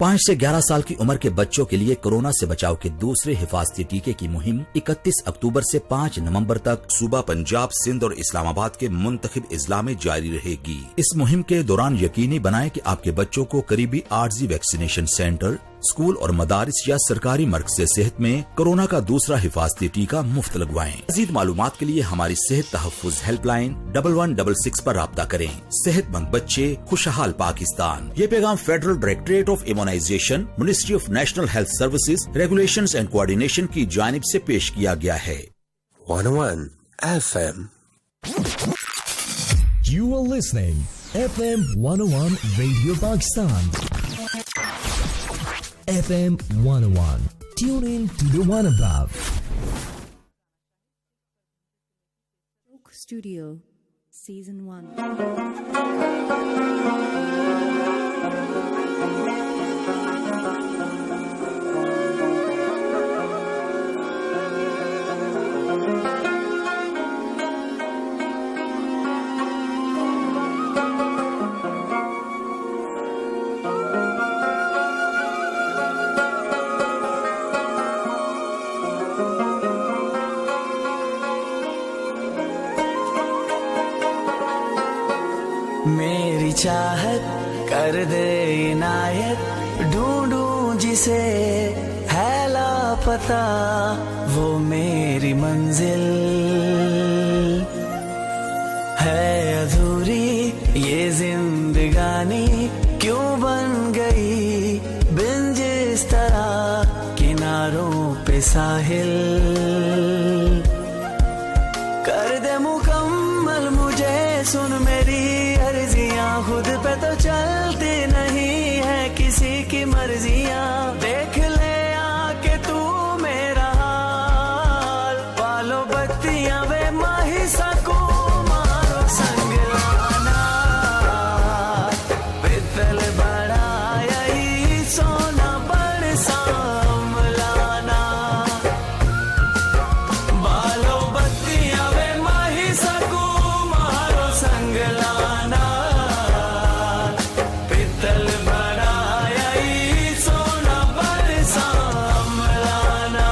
5 से 11 साल की उम्र के बच्चों के लिए कोरोना से बचाव के दूसरे हिफाजती टीके की मुहिम 31 अक्टूबर से 5 नवंबर तक सूबा पंजाब, सिंध और इस्लामाबाद के मुंतखब इजला में जारी रहेगी। इस मुहिम के दौरान यकीनी बनाएं कि आपके बच्चों को करीबी आर्जी वैक्सीनेशन सेंटर, स्कूल और मदारिस या सरकारी मरकज़ सेहत में कोरोना का दूसरा हिफाजती टीका मुफ्त लगवाएं। मज़ीद मालूमात के लिए हमारी सेहत तहफ़्फ़ुज़ हेल्पलाइन 1166 पर राब्ता करें। सेहतमंद बच्चे, खुशहाल पाकिस्तान। ये पैगाम federal directorate of immunization, ministry of national health services, regulations and coordination की जानिब से पेश किया गया है। 101 FM। You are listening FM 101 Radio Pakistan. FM 101. Tune in to the one above. Studio Season 1. मेरी चाहत कर दे इनायत, ढूंढूं जिसे है लापता वो मेरी मंजिल। है अधूरी ये जिंदगानी क्यों बन गई बिन जिस तरह किनारों पे साहिल। कर दे मुकम्मल मुझे सुन मेरी अर्जियां, खुद पे तो चलती नहीं है किसी की मर्जियां। देख ले आके तू मेरा हाल, पालो बत्तियां वे माही सको मारो संग लाना। पितल बड़ा यही सोना बड़ सामलाना, बालो बत्तियां वे माही सको मारो संग लाना। पितल बड़ा यही सोना बड़ सामलाना।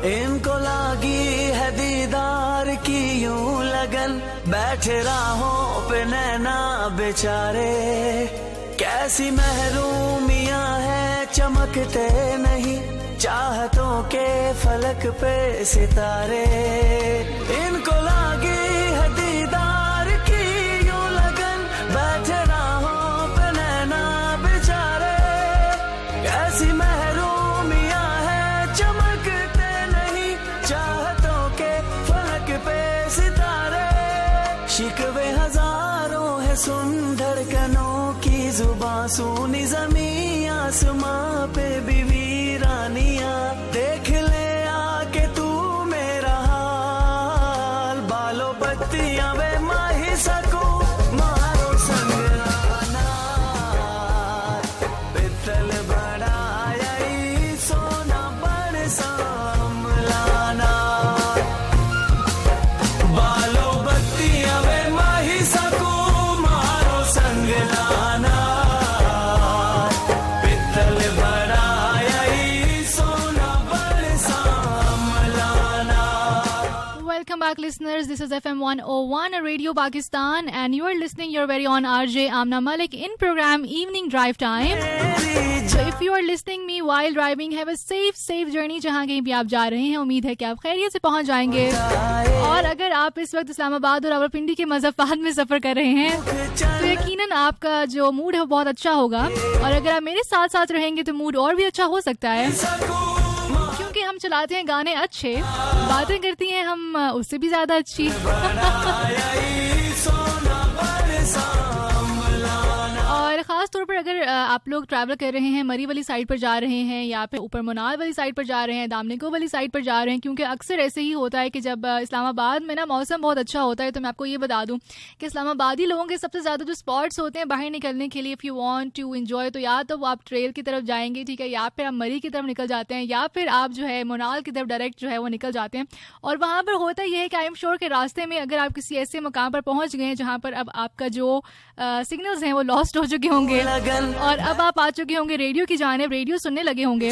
इनको लागी है दीदार की यूं लगन, बैठे राहों पे नैना बेचारे। कैसी महरूमियां है चमकते नहीं चाहतों के फलक पे सितारे। इनको लागी है दीदार की यूं लगन, बैठे राहों पे नैना बेचारे। कैसी महरूमियां है चमकते नहीं चाहतों के फलक पे सितारे। शिकवे हजारों है सुन धड़कनों की जुबां, सुनी ज़मीं आसमां पे भी वीरानियां। देख ले आके तू मेरा हाल, बालो बत्तियां वे माही सको मारो संग लाना। पितल बड़ा यही सोना बड़ सामलाना, बालो बत्तियां वे माही सको मारो संग लाना। पितल बड़ा यही सोना बड़ सामलाना। Welcome back, listeners. This is FM 101 Radio Pakistan, and you are listening your very own RJ Amna Malik in program Evening Drive Time. So if you are listening me while driving, have a safe journey जहाँ कहीं भी आप जा रहे हैं। उम्मीद है कि आप खैरियत से पहुँच जाएंगे। और अगर आप इस वक्त इस्लामाबाद और रावलपिंडी के मुज़फ्फराबाद में सफ़र कर रहे हैं तो यकीनन आपका जो मूड है वो बहुत अच्छा होगा। और अगर आप मेरे साथ साथ रहेंगे तो मूड और भी अच्छा हो सकता है, क्योंकि हम चलाते हैं गाने अच्छे, बातें करती हैं हम उससे भी ज़्यादा अच्छी। और ख़ास तौर पर अगर आप लोग ट्रैवल कर रहे हैं, मरी वाली साइड पर जा रहे हैं या फिर ऊपर मुनाल वाली साइड पर जा रहे हैं, दामनिको वाली साइड पर जा रहे हैं, क्योंकि अक्सर ऐसे ही होता है कि जब इस्लामाबाद में ना मौसम बहुत अच्छा होता है। तो मैं आपको ये बता दूं कि इस्लामाबादी लोगों के सबसे ज़्यादा जो स्पॉट्स होते हैं बाहर निकलने के लिए, if you want to enjoy, तो या तो आप ट्रेल की तरफ जाएंगे, ठीक है, या फिर आप मरी की तरफ निकल जाते हैं, या फिर आप जो है मुनाल की तरफ डायरेक्ट जो है वो निकल जाते हैं। और वहाँ पर होता यह है कि आई एम श्योर के रास्ते में अगर आप किसी ऐसे मकाम पर पहुँच गए हैं जहाँ पर अब आपका जो सिग्नल्स हैं वो लॉस्ट हो चुके होंगे और अब आप आ चुके होंगे रेडियो की जानिब, रेडियो सुनने लगे होंगे,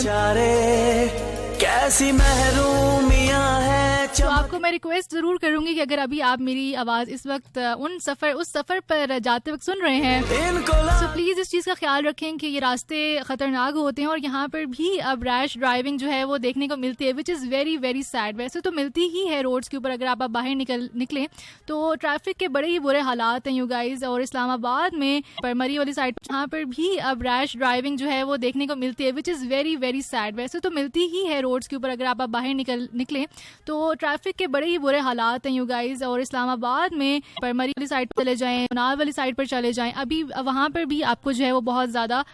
कैसी महरूमियां है। तो आपको मैं रिक्वेस्ट जरूर करूंगी कि अगर अभी आप मेरी आवाज इस वक्त उस सफर पर जाते वक्त सुन रहे हैं तो प्लीज इस चीज का ख्याल रखें कि ये रास्ते खतरनाक होते हैं और यहाँ पर भी अब रैश ड्राइविंग जो है वो देखने को मिलती है, which is very very sad. वैसे तो मिलती ही है रोड्स के ऊपर, अगर आप बाहर निकले तो ट्रैफिक के बड़े ही बुरे हालात हैं यू गाइज। और इस्लामाबाद में परमरी वाली साइड यहाँ पर भी अब रैश ड्राइविंग जो है वो देखने को मिलती है, which is very very sad. वैसे तो मिलती ही है रोड्स के ऊपर, अगर आप बाहर निकले तो ट्रैफिक के बड़े ही बुरे हालात हैं यू गाइज। और इस्लामाबाद में परमरी वाली साइड पर चले जाएं, मुनाल वाली साइड पर चले जाएं, अभी वहाँ पर भी आपको जो है वो बहुत ज़्यादा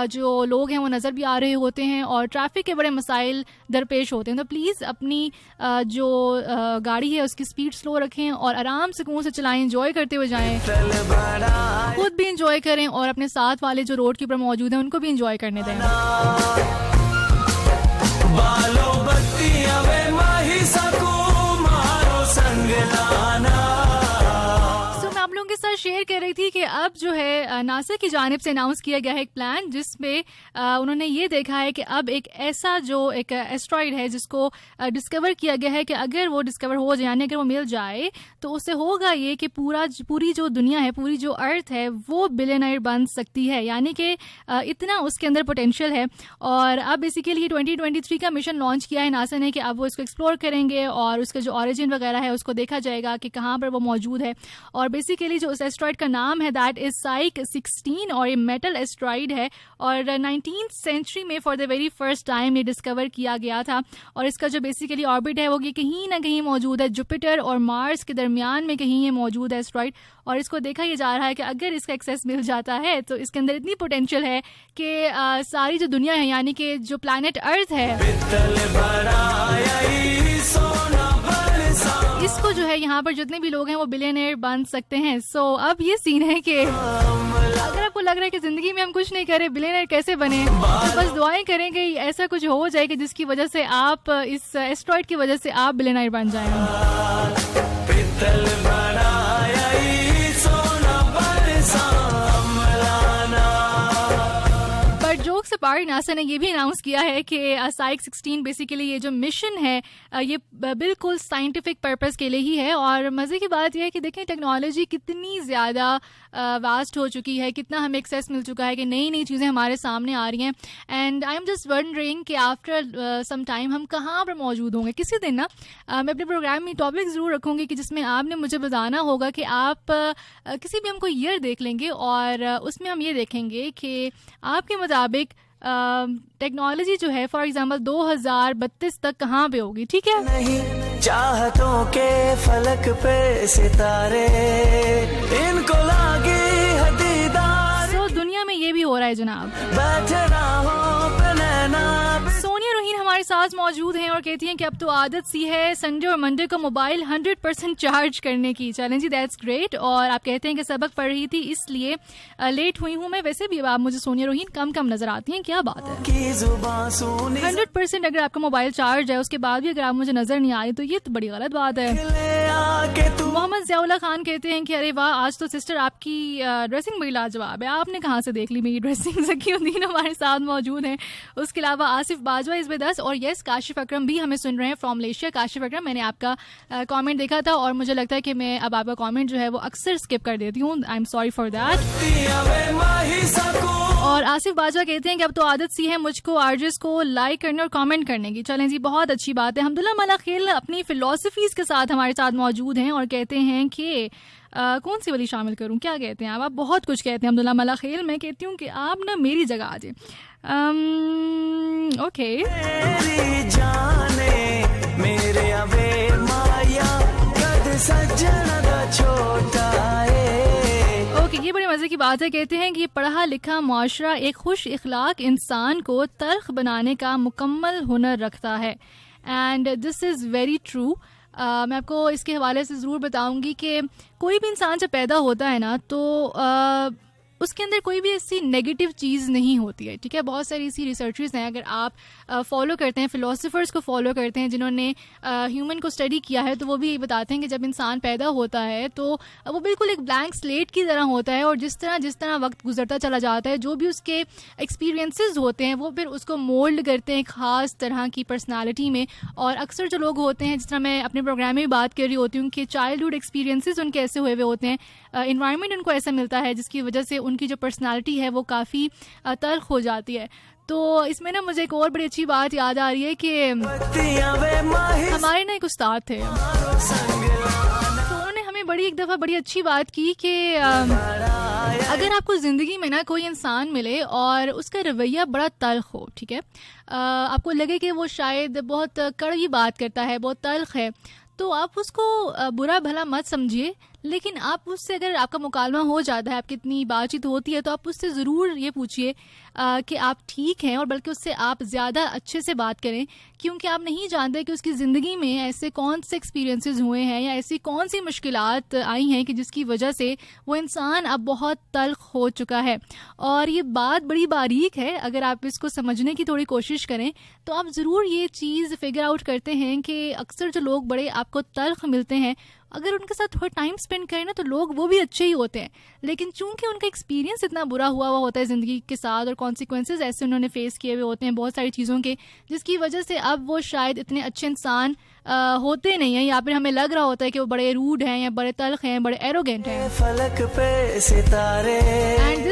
जो लोग हैं वो नज़र भी आ रहे होते हैं और ट्रैफिक के बड़े मसाइल दरपेश होते हैं। तो प्लीज़ अपनी जो गाड़ी है उसकी स्पीड स्लो रखें और आराम सुकून से चलाएं, एंजॉय करते हुए जाएं। खुद भी इंजॉय करें और अपने साथ वाले जो रोड के ऊपर मौजूद हैं उनको भी इंजॉय करने दें। बालो बत्तियां वे माही सकू मारो संग लाना। आप लोगों के साथ शेयर कर रही थी कि अब जो है नासा की जानिब से अनाउंस किया गया है एक प्लान जिसमें उन्होंने ये देखा है कि अब एक ऐसा जो एक एस्ट्रॉइड है जिसको डिस्कवर किया गया है कि अगर वो डिस्कवर हो जाए यानी अगर वो मिल जाए तो उससे होगा ये कि पूरी जो दुनिया है, पूरी जो अर्थ है वो बिलियनर बन सकती है, यानी कि इतना उसके अंदर पोटेंशियल है। और अब बेसिकली 2023 का मिशन लॉन्च किया है नासा ने कि अब वो इसको एक्सप्लोर करेंगे और उसका जो ऑरिजिन वगैरह है उसको देखा जाएगा कि कहाँ पर वो मौजूद है। और बेसिकली जो उस एस्ट्रॉइड का नाम है दैट इज साइक 16 और ये मेटल एस्ट्रॉइड है और 19th सेंचुरी में for the very first time ये डिस्कवर किया गया था। और इसका जो बेसिकली ऑर्बिट है वो ये कहीं ना कहीं मौजूद है जुपिटर और मार्स के दरमियान में कहीं ये मौजूद है एस्ट्रॉइड। और इसको देखा ये जा रहा है कि अगर इसका एक्सेस मिल जाता है तो इसके अंदर इतनी पोटेंशियल है कि सारी जो दुनिया है यानी कि जो प्लैनेट अर्थ है इसको जो है यहाँ पर जितने भी लोग हैं वो बिलियनर बन सकते हैं। सो अब ये सीन है कि अगर आपको लग रहा है कि जिंदगी में हम कुछ नहीं करें बिलियनर कैसे बने, तो बस दुआएं करें कि ऐसा कुछ हो जाए कि जिसकी वजह से आप इस एस्ट्रॉइड की वजह से आप बिलियनर बन जाएं। जोक्स अपार्ट नासा ने ये भी अनाउंस किया है कि साइक 16 बेसिकली ये जो मिशन है ये बिल्कुल साइंटिफिक पर्पस के लिए ही है। और मज़े की बात यह है कि देखें टेक्नोलॉजी कितनी ज़्यादा वास्ट हो चुकी है, कितना हमें एक्सेस मिल चुका है कि नई नई चीज़ें हमारे सामने आ रही हैं। And I am just wondering कि आफ्टर सम टाइम हम कहाँ पर मौजूद होंगे। किसी दिन ना मैं अपने प्रोग्राम में टॉपिक ज़रूर रखूँगी कि जिसमें आपने मुझे बताना होगा कि आप किसी भी हमको ईयर देख लेंगे और उसमें हम ये देखेंगे कि आपके मुताबिक टेक्नोलॉजी जो है फॉर एग्जांपल 2032 तक कहाँ पे होगी। ठीक है, नहीं चाहतों के फलक पे सितारे इनको लागे हदीदार। तो दुनिया में ये भी हो रहा है जनाब। बैठे रहो सोनिया रोहिन हमारे साथ मौजूद हैं और कहती हैं कि अब तो आदत सी है संडे और मंडे को मोबाइल 100% चार्ज करने की। चलें जी, दैट्स ग्रेट। और आप कहते हैं कि सबक पढ़ रही थी इसलिए लेट हुई हूँ मैं। वैसे भी आप मुझे सोनिया रोहिन कम नजर आती हैं, क्या बात है। 100% अगर आपका मोबाइल चार्ज है उसके बाद भी अगर आप मुझे नजर नहीं आए तो ये तो बड़ी गलत बात है। मोहम्मद ज़ियाउल्लाह खान कहते हैं कि अरे वाह आज तो सिस्टर आपकी ड्रेसिंग बड़ी लाजवाब है, आपने कहाँ से देख ली मेरी ड्रेसिंग। ज़कीउद्दीन हमारे साथ मौजूद हैं, उसके अलावा आसिफ बाजवा इस विद अस और यस काशिफ अकरम भी हमें सुन रहे हैं फ्रॉम मलेशिया। काशिफ अकरम, मैंने आपका कमेंट देखा था और मुझे लगता है कि मैं अब आपका कमेंट जो है वो अक्सर स्किप कर देती हूँ, I am sorry for that. और आसिफ बाजवा कहते हैं कि अब तो आदत सी है मुझको आरजेस को लाइक करने और कमेंट करने की। चलें जी, बहुत अच्छी बात है। हमदुल्ला मलाखिल अपनी फिलोसफीज के साथ हमारे साथ मौजूद हैं और कहते हैं कि कौन सी वाली शामिल करूं, क्या कहते हैं आप बहुत कुछ कहते हैं अब्दुल्ला मलाखिल। मैं कहती हूँ कि आप ना मेरी जगह आ जाए। ओके, मेरे अवे माया कद सजना दा छोटा ओके, ये बड़ी मजे की बात है। कहते हैं कि पढ़ा लिखा मुआशरा एक खुश इखलाक इंसान को तल्ख बनाने का मुकम्मल हुनर रखता है and this is very true. मैं आपको इसके हवाले से ज़रूर बताऊंगी कि कोई भी इंसान जब पैदा होता है ना तो उसके अंदर कोई भी ऐसी नेगेटिव चीज़ नहीं होती है। ठीक है, बहुत सारी ऐसी रिसर्चर्स हैं, अगर आप फॉलो करते हैं फिलोसोफर्स को फॉलो करते हैं जिन्होंने ह्यूमन को स्टडी किया है तो वो भी बताते हैं कि जब इंसान पैदा होता है तो वो बिल्कुल एक ब्लैंक स्लेट की तरह होता है और जिस तरह वक्त गुजरता चला जाता है जो भी उसके एक्सपीरियंसेस होते हैं वो फिर उसको मोल्ड करते हैं ख़ास तरह की पर्सनालिटी में। और अक्सर जो लोग होते हैं, जिस तरह मैं अपने प्रोग्राम में भी बात कर रही होती हूँ कि चाइल्डहुड एक्सपीरियंसेस उनके ऐसे हुए हुए होते हैं, इन्वायरमेंट उनको ऐसा मिलता है जिसकी वजह से उनकी जो पर्सनालिटी है वो काफ़ी तल्ख हो जाती है। तो इसमें ना मुझे एक और बड़ी अच्छी बात याद आ रही है कि हमारे ना एक उस्ताद थे, तो उन्होंने हमें एक दफ़ा बड़ी अच्छी बात की कि अगर आपको ज़िंदगी में ना कोई इंसान मिले और उसका रवैया बड़ा तल्ख हो, ठीक है, आपको लगे कि वो शायद बहुत कड़वी बात करता है, बहुत तल्ख है, तो आप उसको बुरा भला मत समझिए, लेकिन आप उससे अगर आपका मुकालमा हो जाता है, आपकी इतनी बातचीत होती है, तो आप उससे ज़रूर ये पूछिए कि आप ठीक हैं, और बल्कि उससे आप ज़्यादा अच्छे से बात करें, क्योंकि आप नहीं जानते कि उसकी ज़िंदगी में ऐसे कौन से एक्सपीरियंसेस हुए हैं या ऐसी कौन सी मुश्किलात आई हैं कि जिसकी वजह से वो इंसान अब बहुत तल्ख हो चुका है। और ये बात बड़ी बारीक है, अगर आप इसको समझने की थोड़ी कोशिश करें तो आप ज़रूर ये चीज़ फिगर आउट करते हैं कि अक्सर जो लोग बड़े आपको तल्ख मिलते हैं, अगर उनके साथ थोड़ा टाइम स्पेंड करें ना तो लोग वो भी अच्छे ही होते हैं, लेकिन चूंकि उनका एक्सपीरियंस इतना बुरा हुआ होता है ज़िंदगी के साथ और कॉन्सिक्वेंसेस ऐसे उन्होंने फेस किए हुए होते हैं बहुत सारी चीज़ों के, जिसकी वजह से अब वो शायद इतने अच्छे इंसान होते नहीं हैं, या फिर हमें लग रहा होता है कि वो बड़े रूड हैं या बड़े तल्ख हैं, बड़े एरोगेंट हैं। फलक पे सितारे and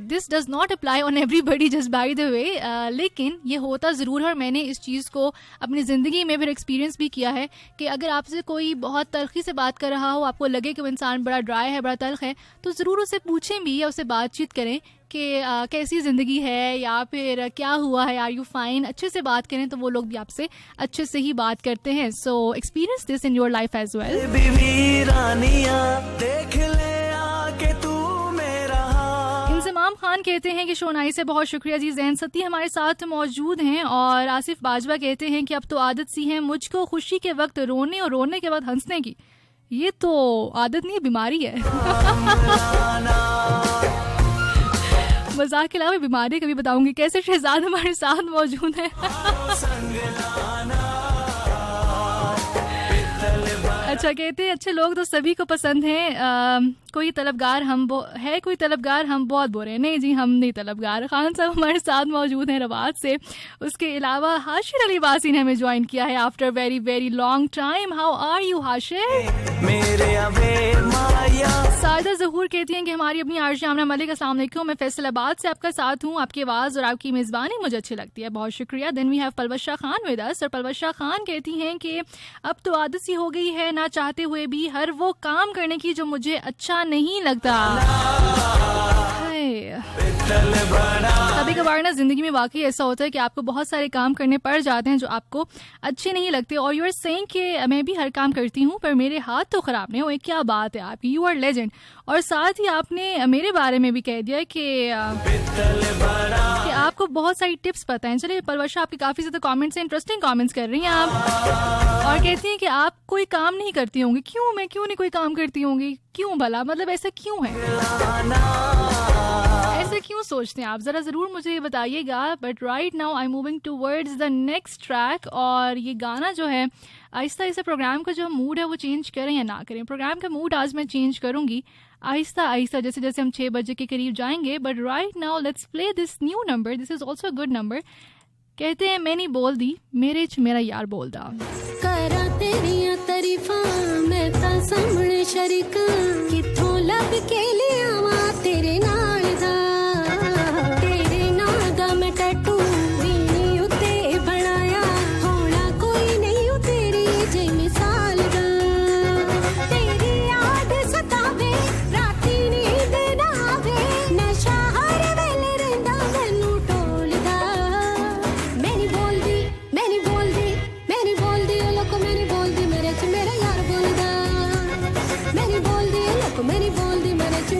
this does not apply on everybody, just by the way, लेकिन ये होता ज़रूर है। और मैंने इस चीज़ को अपनी ज़िंदगी में फिर एक्सपीरियंस भी किया है कि अगर आपसे कोई बहुत तल्खी से बात कर रहा हो, आपको लगे कि वो इंसान बड़ा ड्राई है, बड़ा तल्ख है, तो ज़रूर उसे पूछें भी या उससे बातचीत करें कि कैसी ज़िंदगी है या फिर क्या हुआ है, आर यू फाइन, अच्छे से बात करें तो वो लोग भी आपसे अच्छे से ही बात करते हैं। So experience this in your life as well. Inzamam Khan कहते हैं कि शोनाई से बहुत शुक्रिया जी। जैन सती हमारे साथ मौजूद हैं, और आसिफ बाजवा कहते हैं कि अब तो आदत सी है मुझको खुशी के वक्त रोने और रोने के वक्त हंसने की। ये तो आदत नहीं, बीमारी है। मजाक के अलावा बीमारी कभी बताऊंगी। कैसे शहजाद हमारे साथ मौजूद है। अच्छा, कहते हैं अच्छे लोग तो सभी को पसंद हैं, कोई तलबगार हम बहुत बुरे हैं। नहीं जी, हम नहीं तलबगार। खान साहब हमारे साथ मौजूद हैं रवात से। उसके अलावा हाशिर अली वासी ने हमें ज्वाइन किया है after very very long time. How are you Hashir? Saida Zahoor कहती हैं कि हमारी अपनी आरजे आमना मलिक, अस्सलाम वालेकुम, मैं फैसलाबाद से आपका साथ हूँ। आपकी आवाज़ और आपकी मेज़बानी मुझे अच्छी लगती है, बहुत शुक्रिया। Then we have Palwasha Khan with us, और पलवशा खान कहती हैं कि अब तो आदत सी हो गई है ना चाहते हुए भी हर वो काम करने की जो मुझे अच्छा नहीं लगता। कभी कभार ना जिंदगी में वाकई ऐसा होता है कि आपको बहुत सारे काम करने पड़ जाते हैं जो आपको अच्छे नहीं लगते, और यू आर सेइंग कि मैं भी हर काम करती हूँ पर मेरे हाथ तो खराब नहीं हुए। क्या बात है आपकी, यू आर लेजेंड। और साथ ही आपने मेरे बारे में भी कह दिया कि आपको बहुत सारी टिप्स पता हैं। चलिए पलवशा, आपके काफी ज्यादा कमेंट्स हैं, इंटरेस्टिंग कमेंट्स कर रही हैं आप, और कहती हैं कि आप कोई काम नहीं करती होंगी। क्यों? मैं क्यों नहीं कोई काम करती होंगी? क्यों भला, मतलब ऐसा क्यों है? ऐसे क्यों सोचते हैं आप? जरा जरूर मुझे ये बताइएगा। But right now I moving towards the next track, और ये गाना जो है आहिस्ता आहिस्ता प्रोग्राम का जो मूड है वो चेंज करें या ना करें। प्रोग्राम का मूड आज मैं चेंज करूंगी आहिस्ता आहिस्ता, जैसे जैसे हम 6 बजे के करीब जाएंगे। But right now let's play this new number, this is also a good number. कहते हैं मैंने बोल दी मेरे च मेरा यार बोलदा, करा तेरियां तारीफां मैं तां सामने शरीका, किथों लब के लियावां तेरे नाल दा, तेरे नाल दा मैं टैटू वीनी उत्ते बनाया, होना कोई नहीं उ तेरी जे मिसाल दा, तेरी याद सतावे राती नींद ना आवे, नशा हर वेले रहिंदा मैनू टोलदा, मैनी बोलदी ओ लोको मैनी बोलदी मेरे च मेरा यार बोलदा, मैनी बोलदी ओ लोको मैनी बोलदी मेरे च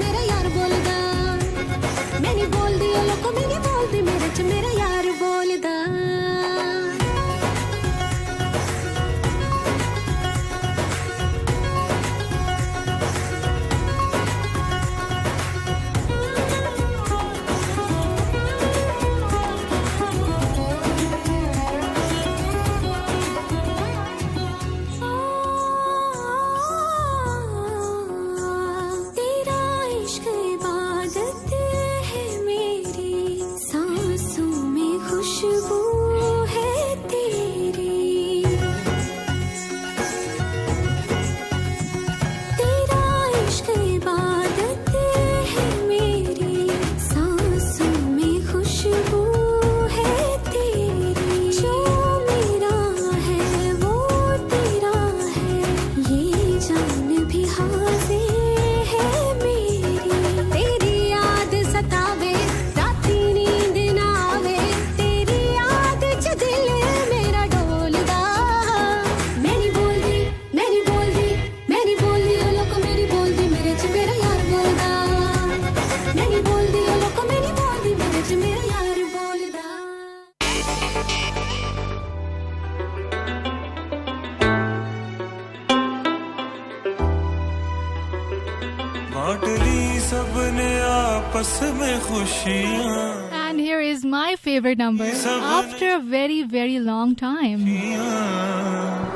आपस में खुशियाँ. And here is my favorite number after a very very long time.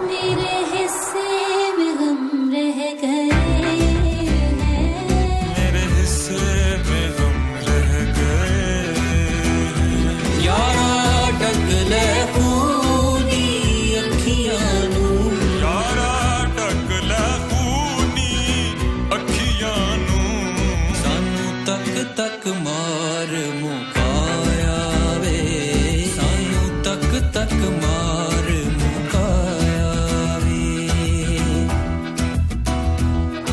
मेरे हिस्से में गम रह गए, मेरे हिस्से में गम रह गए. यारा डगले खूनी अखियां नू, यारा डगले खूनी अखियां नू. सानू तक तक मार मुकाया वे, सानू तक तक मार मुकाया वे.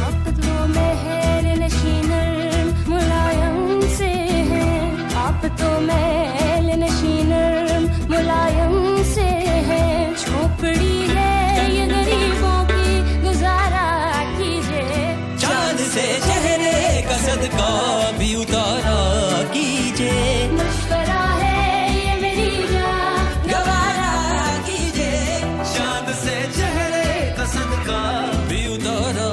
आप तो महर नशीनर मुलायम से हैं, आप तो महल नशीनर मुलायम से हैं. झोपड़ी है ये गरीबों की, गुजारा कीजिए. चांद से चेहरे का सदका भी उतारा कीजिए. मशवरा है ये मेरी जान, गवारा कीजिए. चांद से चेहरे का सदका भी उतारा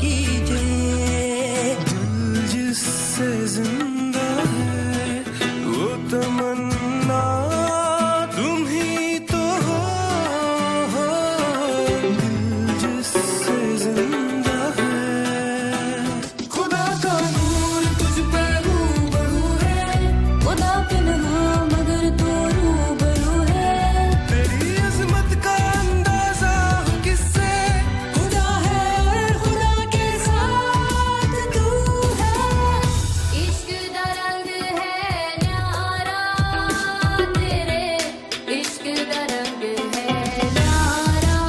कीजिए. दिल जिससे जिंदा है वो तमन्ना तुम ही तो हो. दिल जिससे जिंदा है. खुदा का नूर तुझ पे रूबरू है, खुदा पे नहा मगर तू रूबरू है. तेरी अजमत का अंदाजा किससे. खुदा है और खुदा के साथ तू है. इश्क दा रंग है न्यारा तेरे, इश्क दा रंग है न्यारा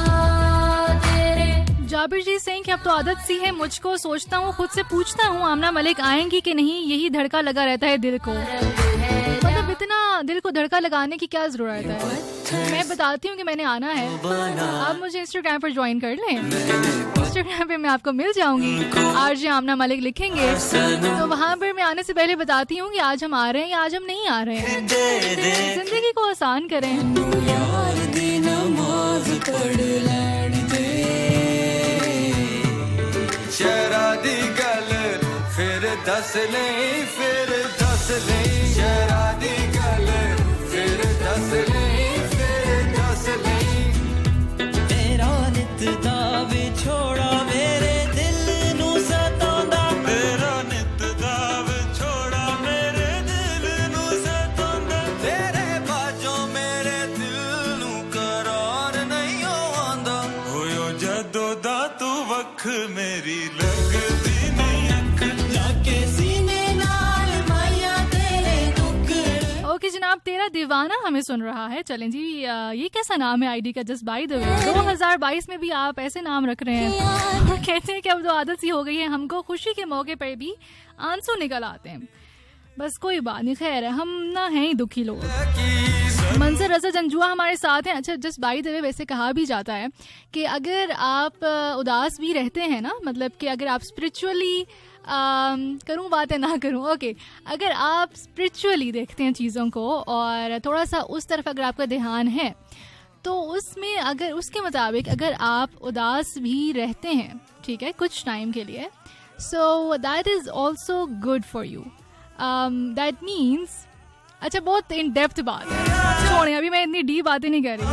तेरे. जाबिर जी सिंह कि अब तो आदत सी है मुझको, सोचता हूँ खुद से पूछता हूँ आमना मलिक आएंगी कि नहीं, यही धड़का लगा रहता है दिल को. मतलब इतना दिल को धड़का लगाने की क्या जरूरत है. मैं बताती हूँ कि मैंने आना है, आप मुझे इंस्टाग्राम पर ज्वाइन कर लें. इंस्टाग्राम पे मैं आपको मिल जाऊंगी, आरजे आमना मलिक लिखेंगे तो वहाँ पर मैं आने से पहले बताती हूँ कि आज हम आ रहे हैं या आज हम नहीं आ रहे हैं. जिंदगी को आसान करें. यार दी नमाज पढ़ लैण दे. शरा दी गल फिर दस ले, फिर दस ले. शरा दी गल फिर दस ले, फिर दस ले. तेरा नित दा विछोड़ा मेरे दिल नू सतांदा. तेरा नित दा विछोड़ा मेरे दिल नू सतांदा. तेरे बाजों मेरे दिल नू करार नहीं आंदा. होयो जदों दा तू वख मेरी लगदी नहीं अख. लाके सीने नाल माया तेरे दुख. ओके जनाब, तेरा दीवाना हमें सुन रहा है. चलें जी, ये कैसा नाम है आईडी का, जस्ट बाय द वे. 2022 में भी आप ऐसे नाम रख रहे हैं और कहते हैं कि अब तो आदत सी हो गई है, हमको खुशी के मौके पर भी आंसू निकल आते हैं. बस कोई बात नहीं, खैर है, हम ना हैं ही दुखी लोग. मंजर रजा जंजुआ हमारे साथ हैं. अच्छा, जस्ट बाय द वे वैसे कहा भी जाता है कि अगर आप उदास भी रहते हैं ना, मतलब कि अगर आप स्पिरिचुअली करूं बातें ना करूं, ओके, अगर आप स्पिरिचुअली देखते हैं चीज़ों को और थोड़ा सा उस तरफ अगर आपका ध्यान है तो उसमें अगर उसके मुताबिक अगर आप उदास भी रहते हैं, ठीक है, कुछ टाइम के लिए, so that is also good for you. That means, अच्छा बहुत इन डेप्थ बात है, छोड़ें अभी मैं इतनी डीप बातें नहीं कर रही.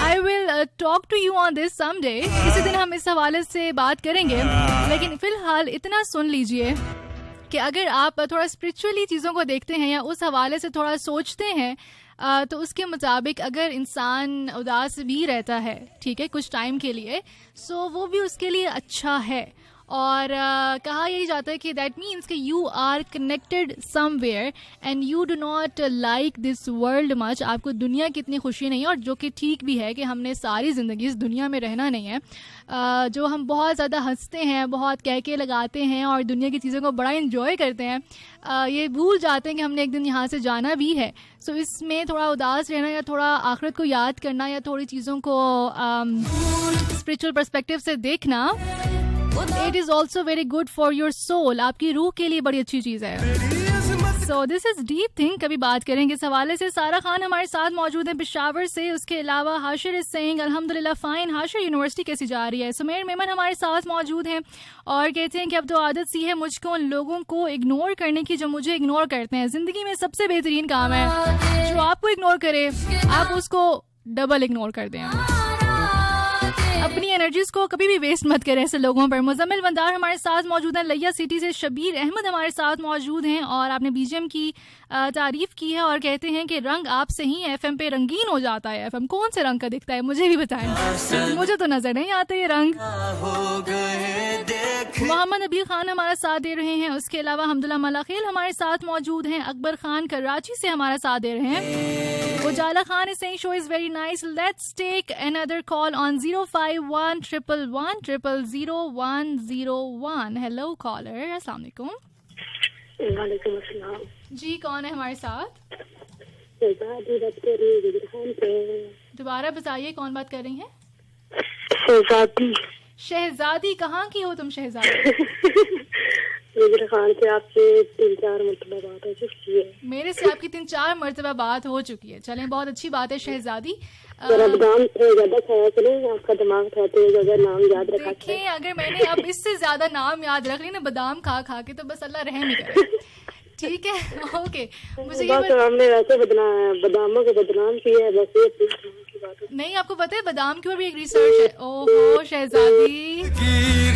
I will talk to you on this someday. किसी दिन हम इस हवाले से बात करेंगे, लेकिन फिलहाल इतना सुन लीजिए कि अगर आप थोड़ा स्पिरिचुअली चीज़ों को देखते हैं या उस हवाले से थोड़ा सोचते हैं तो उसके मुताबिक अगर इंसान उदास भी रहता है, ठीक है, कुछ टाइम के लिए, सो वो भी उसके लिए अच्छा है. और कहा यही जाता है कि दैट मीन्स कि you are connected somewhere and you do not like this world much. आपको दुनिया की इतनी खुशी नहीं है, और जो कि ठीक भी है कि हमने सारी ज़िंदगी इस दुनिया में रहना नहीं है. जो हम बहुत ज़्यादा हंसते हैं, बहुत कहके लगाते हैं और दुनिया की चीज़ों को बड़ा इन्जॉय करते हैं, ये भूल जाते हैं कि हमने एक दिन यहाँ से जाना भी है. सो इसमें थोड़ा उदास रहना या थोड़ा आखिरत को याद करना या थोड़ी चीज़ों को स्पिरिचुअल पर्सपेक्टिव से देखना, it is also very good for your soul. आपकी रूह के लिए बड़ी अच्छी चीज़ है. So this is deep thing, कभी बात करेंगे इस हवाले से। सारा खान हमारे साथ मौजूद है पेशावर से। उसके अलावा हाशिर इज सेइंग अल्हम्दुलिल्लाह फाइन। हाशिर यूनिवर्सिटी कैसी जा रही है? सुमेर मेमन हमारे साथ मौजूद हैं और कहते हैं कि अब तो आदत सी है मुझको उन लोगों को इग्नोर करने की जो मुझे इग्नोर करते हैं। जिंदगी में सबसे बेहतरीन काम है जो आपको इग्नोर करे आप उसको डबल इग्नोर कर दें। अपनी एनर्जीज को कभी भी वेस्ट मत करें ऐसे लोगों पर। मुजम्मिल बंदार हमारे साथ मौजूद हैं। लिया सिटी से शबीर अहमद हमारे साथ मौजूद हैं और आपने बीजीएम की तारीफ की है और कहते हैं कि रंग आपसे ही एफएम पे रंगीन हो जाता है। एफएम कौन से रंग का दिखता है मुझे भी बताएं, मुझे तो नजर नहीं आते ये रंग। मोहम्मद नबील खान हमारा साथ दे रहे हैं। उसके अलावा हमदुल्ला मलाखेल हमारे साथ मौजूद हैं। अकबर खान कराची से हमारा साथ दे रहे हैं। Ujala Khan is saying show is very nice. Let's take another call on 0511110101। Hello caller, अस्सलाम वालेकुम। वालेकुम अस्सलाम जी, कौन है हमारे साथ? दोबारा बताइए, कौन बात कर रही हैं? शहजादी। शहजादी, कहाँ की हो तुम शहजादी? मेरे खान से आपसे 3-4 मरतबा बात हो चुकी है। मेरे से आपकी 3-4 मरतबा बात हो चुकी है। चलें, बहुत अच्छी बात है शहजादी। बादाम ज्यादा खाया करें, आपका दिमाग खाते अगर नाम याद रखा। देखिए, अगर मैंने अब इससे ज्यादा नाम याद रख ली ना बादाम खा खा के, तो बस अल्लाह रहम ही करे। ठीक है, ओके। मुझे ये हमने वैसे बादामों को बदनाम किया है, बस ये की बात है। नहीं, आपको पता है बादाम के ऊपर भी एक रिसर्च है। ओहो शहजादी,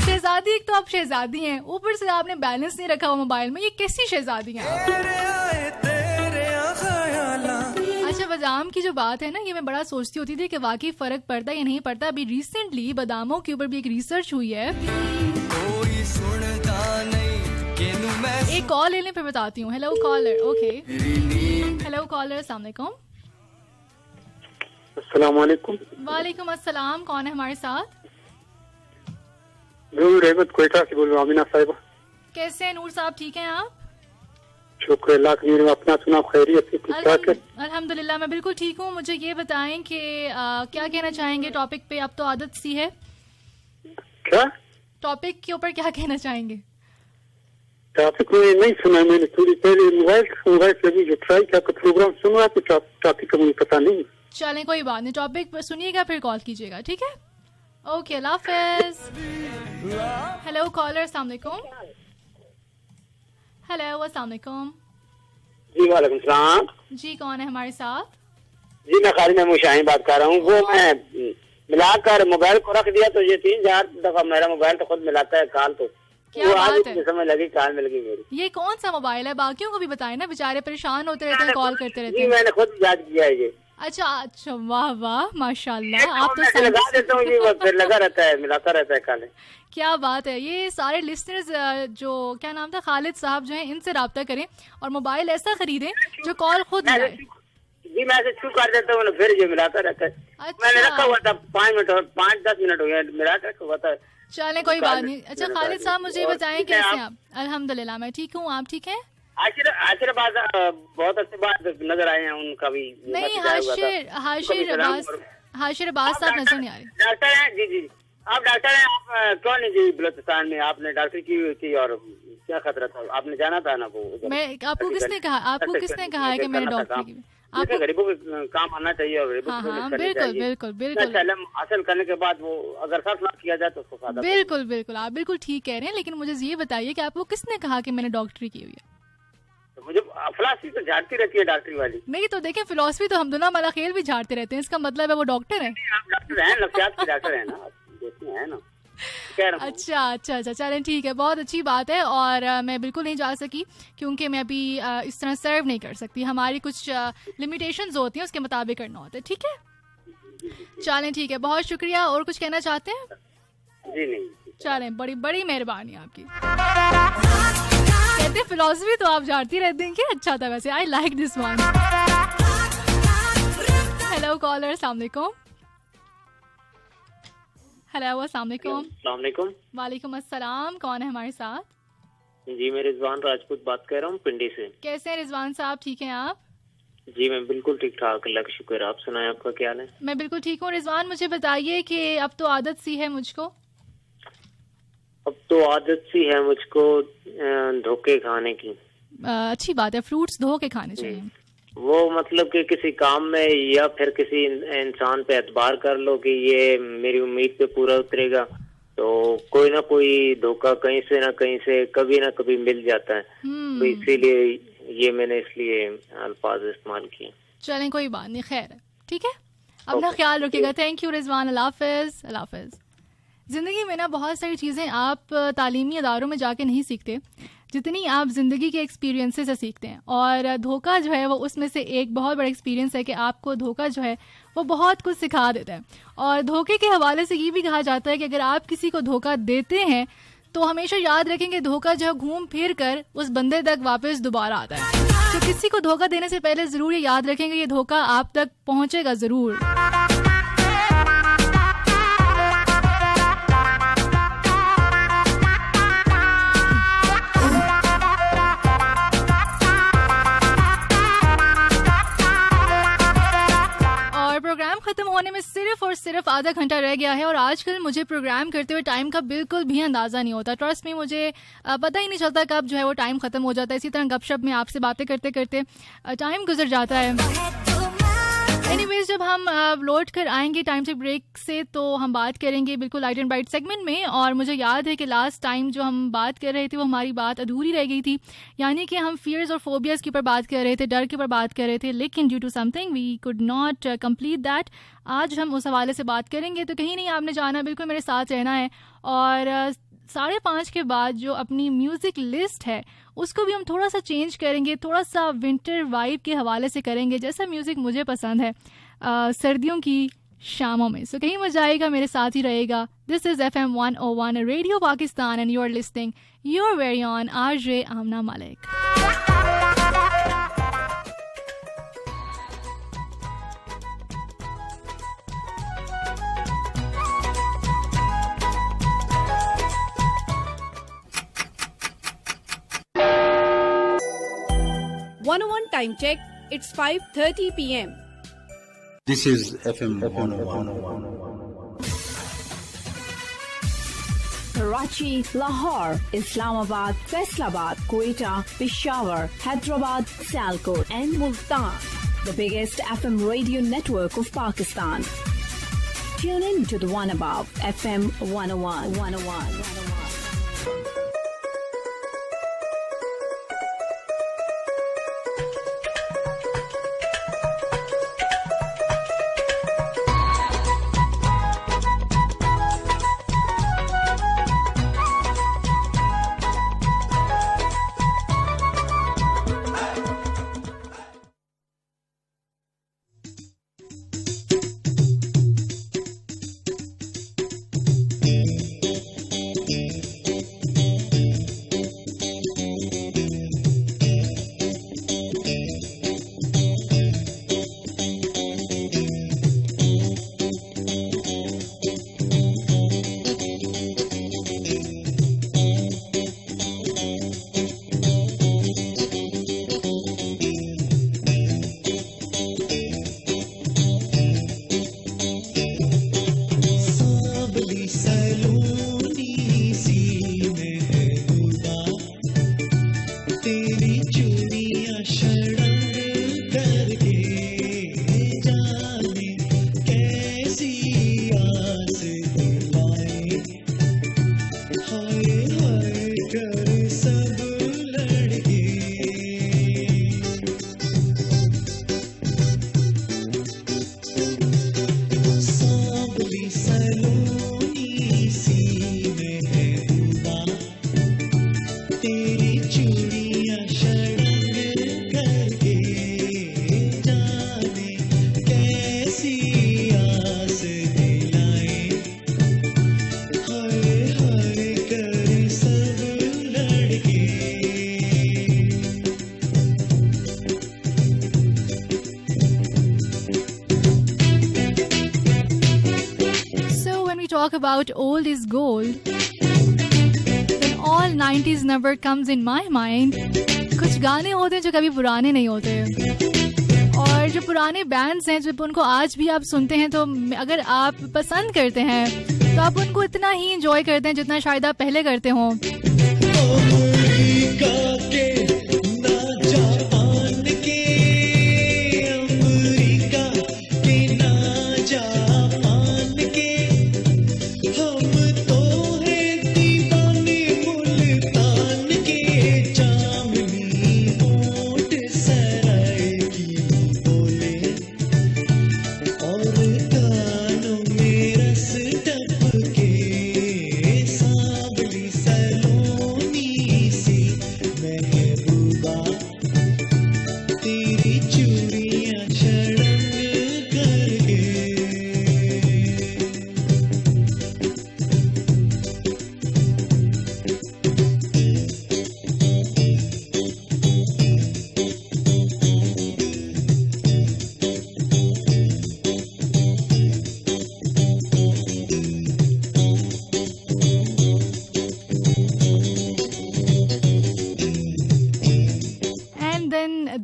शहजादी एक तो आप शहजादी हैं, ऊपर से आपने बैलेंस नहीं रखा हुआ मोबाइल में। ये कैसी शहजादी हैं? अच्छा, बादाम की जो बात है ना, ये मैं बड़ा सोचती होती थी कि वाकई फर्क पड़ता है या नहीं पड़ता। अभी रिसेंटली बादामों के ऊपर भी एक रिसर्च हुई है। एक कॉल लेने पे बताती हूँ। Hello caller. Okay, hello caller, अस्सलाम वालेकुम। अस्सलाम वालेकुम। वालेकुम अस्सलाम। कौन है हमारे साथ? नूर अहमद कोयटा से बोल रहा हूँ। अमीना साहिबा कैसे हैं नूर साहब, ठीक हैं आप? शुक्र अल्लाह का। अपना सुना खैरियत से ठीक ठाक है? अल्हम्दुलिल्लाह मैं बिल्कुल ठीक हूँ। मुझे ये बताएं कि क्या कहना चाहेंगे टॉपिक पे? अब तो आदत सी है। क्या टॉपिक के ऊपर क्या कहना चाहेंगे? टॉपिक में नहीं सुना मैंने, थोड़ी पहले मोबाइल से भी जो ट्राई किया आपका प्रोग्राम सुन रहा, तो टॉपिक का मुझे पता नहीं। चलें, कोई बात नहीं, टॉपिक पर सुनिएगा फिर कॉल कीजिएगा, ठीक है? ओके, अल्लाह हाफिज़। हेलो कॉलर, अस्सलाम वालेकुम। हेलो, अस्सलाम वालेकुम। जी वालेकुम सलाम। जी, कौन है हमारे साथ? जी मैं खालिद महमूद शाहीन बात कर रहा हूँ। वो मैं मिलाकर मोबाइल को रख दिया तो ये 3-4 दफा मेरा मोबाइल तो खुद मिलाता है कॉल। तो क्या बात है? समय लगी कॉल मिल गई मेरी। ये कौन सा मोबाइल है? बाकियों को भी बताएं ना, बेचारे परेशान होते रहते हैं, कॉल करते रहते हैं। मैंने खुद याद किया है ये। अच्छा अच्छा, वाह वाह माशाल्लाह। आप तो लगा देता हूँ, ये फिर लगा रहता है, मिलाता रहता है कॉल। क्या बात है। ये सारे लिस्टनर्स जो क्या नाम था, खालिद साहब जो हैं, इनसे राब्ता करें और मोबाइल ऐसा खरीदें जो कॉल खुद मिलाए। जी मैं ऐसे शुरू कर देता हूँ, फिर ये मिलाता रहता है। अच्छा। मैंने रखा हुआ था 5-10 मिनट हो गया मिला के रखा हुआ था। चले, कोई बात नहीं। अच्छा खालिद साहब, मुझे बताएं कैसे आप? अल्हम्दुलिल्लाह मैं ठीक हूँ, आप ठीक हैं? आशीर्वाद बहुत अच्छी बात नजर आए हैं उनका भी। नहीं, हाशिर अब्बास साहब नजर नहीं आ रहे। डॉक्टर हैं? जी जी, आप डॉक्टर हैं। आप क्यों नहीं जी बलूचिस्तान में आपने डॉक्टरी की हुई थी और क्या खतरा था? आपने जाना था ना वो? मैं आपको किसने कहा है कि मैंने डॉक्टरी की? आपको गरीबों के काम आना चाहिए और गरीबों बिल्कुल बिल्कुल बिल्कुल हासिल करने के बाद वो अगर सर्फ ना किया जाए तो उसको फायदा। बिल्कुल बिल्कुल, आप बिल्कुल ठीक कह रहे हैं। लेकिन मुझे ये बताइए कि आपको किसने कहा कि मैंने डॉक्टरी की हुई है? मुझे फिलॉसफी तो झाड़ती रहती है डॉक्टरी वाली। नहीं तो देखें, फिलॉसफी तो हमदुल्ला मलाखेल भी झाड़ते रहते हैं, इसका मतलब है वो डॉक्टर है। आप डॉक्टर हैं, नफ्सियात के डॉक्टर हैं ना, है ना? अच्छा अच्छा अच्छा, चलें ठीक है, बहुत अच्छी बात है। और मैं बिल्कुल नहीं जा सकी क्योंकि मैं अभी इस तरह सर्व नहीं कर सकती। हमारी कुछ लिमिटेशंस होती हैं, उसके मुताबिक करना होता है। ठीक है, चलें ठीक है, बहुत शुक्रिया। और कुछ कहना चाहते हैं? जी नहीं, चलें, बड़ी बड़ी मेहरबानी आपकी। कहते फिलॉसफी तो आप झाड़ती रहती हैं, क्या अच्छा था वैसे। I like this one. Hello caller, अस्सलाम वालेकुम। हेलो, अस्सलाम वालेकुम। वालेकुम अस्सलाम। कौन है हमारे साथ? जी मैं रिजवान राजपूत बात कर रहा हूँ पिंडी से। कैसे हैं रिजवान साहब, ठीक हैं आप? जी मैं बिल्कुल ठीक ठाक, अल्लाह का शुक्र। आप सुनाएं, आपका क्या हाल है? मैं बिल्कुल ठीक हूँ। रिजवान मुझे बताइए कि अब तो आदत सी है मुझको। अब तो आदत सी है मुझको धोखे खाने की। अच्छी बात है, फ्रूट्स धो के खाने चाहिए। वो मतलब कि किसी काम में या फिर किसी इंसान पे एतबार कर लो कि ये मेरी उम्मीद पे पूरा उतरेगा, तो कोई ना कोई धोखा कहीं से ना कहीं से कभी ना कभी मिल जाता है। तो इसीलिए ये मैंने इसलिए अल्फाज इस्तेमाल किए। चलें, कोई बात नहीं, खैर है, ठीक है, अपना ख्याल रखिएगा। थैंक यू रिजवान, अल्लाह हाफिज़। अल्लाह हाफिज़। ज़िंदगी में ना बहुत सारी चीज़ें आप तालीमी अदारों में जाके नहीं सीखते जितनी आप ज़िंदगी के एक्सपीरियंसेस से सीखते हैं, और धोखा जो है वो उसमें से एक बहुत बड़ा एक्सपीरियंस है कि आपको धोखा जो है वो बहुत कुछ सिखा देता है। और धोखे के हवाले से ये भी कहा जाता है कि अगर आप किसी को धोखा देते हैं तो हमेशा याद रखें कि धोखा जो है घूम फिर कर उस बंदे तक वापस दोबारा आता है। तो किसी को धोखा देने से पहले ज़रूर ये याद रखें कि ये धोखा आप तक पहुँचेगा ज़रूर। प्रोग्राम खत्म होने में सिर्फ और सिर्फ आधा घंटा रह गया है, और आजकल मुझे प्रोग्राम करते हुए टाइम का बिल्कुल भी अंदाज़ा नहीं होता। ट्रस्ट में मुझे पता ही नहीं चलता कब जो है वो टाइम खत्म हो जाता है। इसी तरह गपशप में आपसे बातें करते करते टाइम गुजर जाता है। एनीवेज, जब हम लौट कर आएंगे टाइम से ब्रेक से तो हम बात करेंगे बिल्कुल लाइट एंड ब्राइट सेगमेंट में। और मुझे याद है कि लास्ट टाइम जो हम बात कर रहे थे वो हमारी बात अधूरी रह गई थी, यानी कि हम फियर्स और फोबियाज़ के ऊपर बात कर रहे थे, डर के ऊपर बात कर रहे थे, लेकिन due to something we could not complete that. आज हम उस हवाले से बात करेंगे, तो कहीं नहीं आपने जाना, बिल्कुल मेरे साथ रहना है। और 5:30 के बाद जो अपनी म्यूज़िक लिस्ट है उसको भी हम थोड़ा सा चेंज करेंगे, थोड़ा सा विंटर वाइब के हवाले से करेंगे, जैसा म्यूज़िक मुझे पसंद है सर्दियों की शामों में। सो कहीं मजा आएगा, मेरे साथ ही रहेगा। This is FM 101 radio Pakistan and you are listening your very own RJ Amna Malik. Time check. It's 5:30 p.m. This is FM 101. Karachi, Lahore, Islamabad, Faisalabad, Quetta, Peshawar, Hyderabad, Sialkot and Multan. The biggest FM radio network of Pakistan. Tune in to the one above FM 101. talk about old is gold, then all 90s number comes in my mind. कुछ गाने होते हैं जो कभी पुराने नहीं होते, और जो पुराने बैंड्स हैं जब उनको आज भी आप सुनते हैं तो अगर आप पसंद करते हैं तो आप उनको इतना ही एंजॉय करते हैं जितना शायद आप पहले करते हों।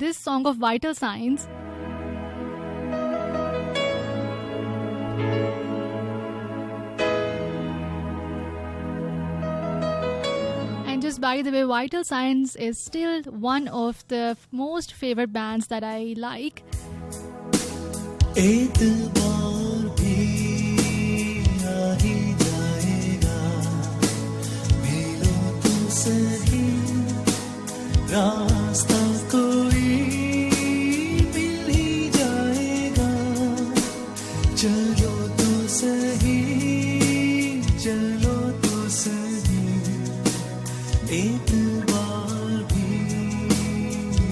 this song of Vital Signs. And just by the way, Vital Signs is still one of the most favorite bands that I like. एतबार भी आ ही जाएगा, मिलो तो सही, रास्ता कोई मिल ही जाएगा, चलो तो सही, चलो तो सही, एतबार भी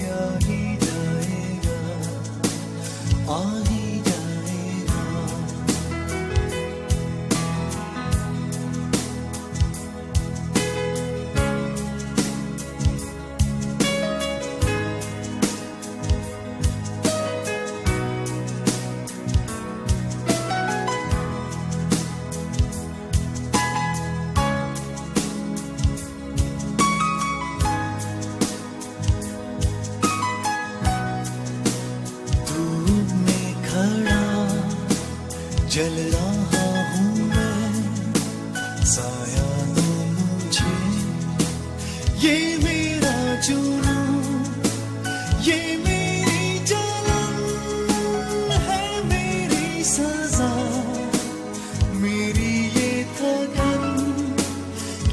आ ही जाएगा, आ ही जल रहा हूँ मैं, साया दो मुझे, ये मेरा जुनून, ये मेरी जलन है, मेरी सजा, मेरी ये थकन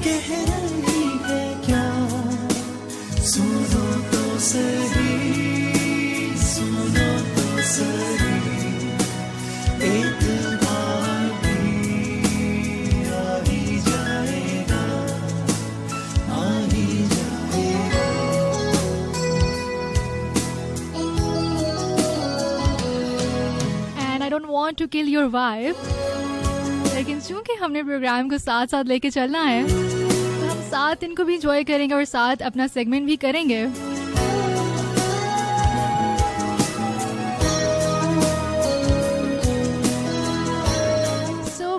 कह रही है क्या, सुनो तो सही, सुनो तो सही, एक want to kill your vibe, लेकिन चूंकि हमने प्रोग्राम को साथ साथ लेके चलना है तो हम साथ इनको भी एंजॉय करेंगे और साथ अपना सेगमेंट भी करेंगे।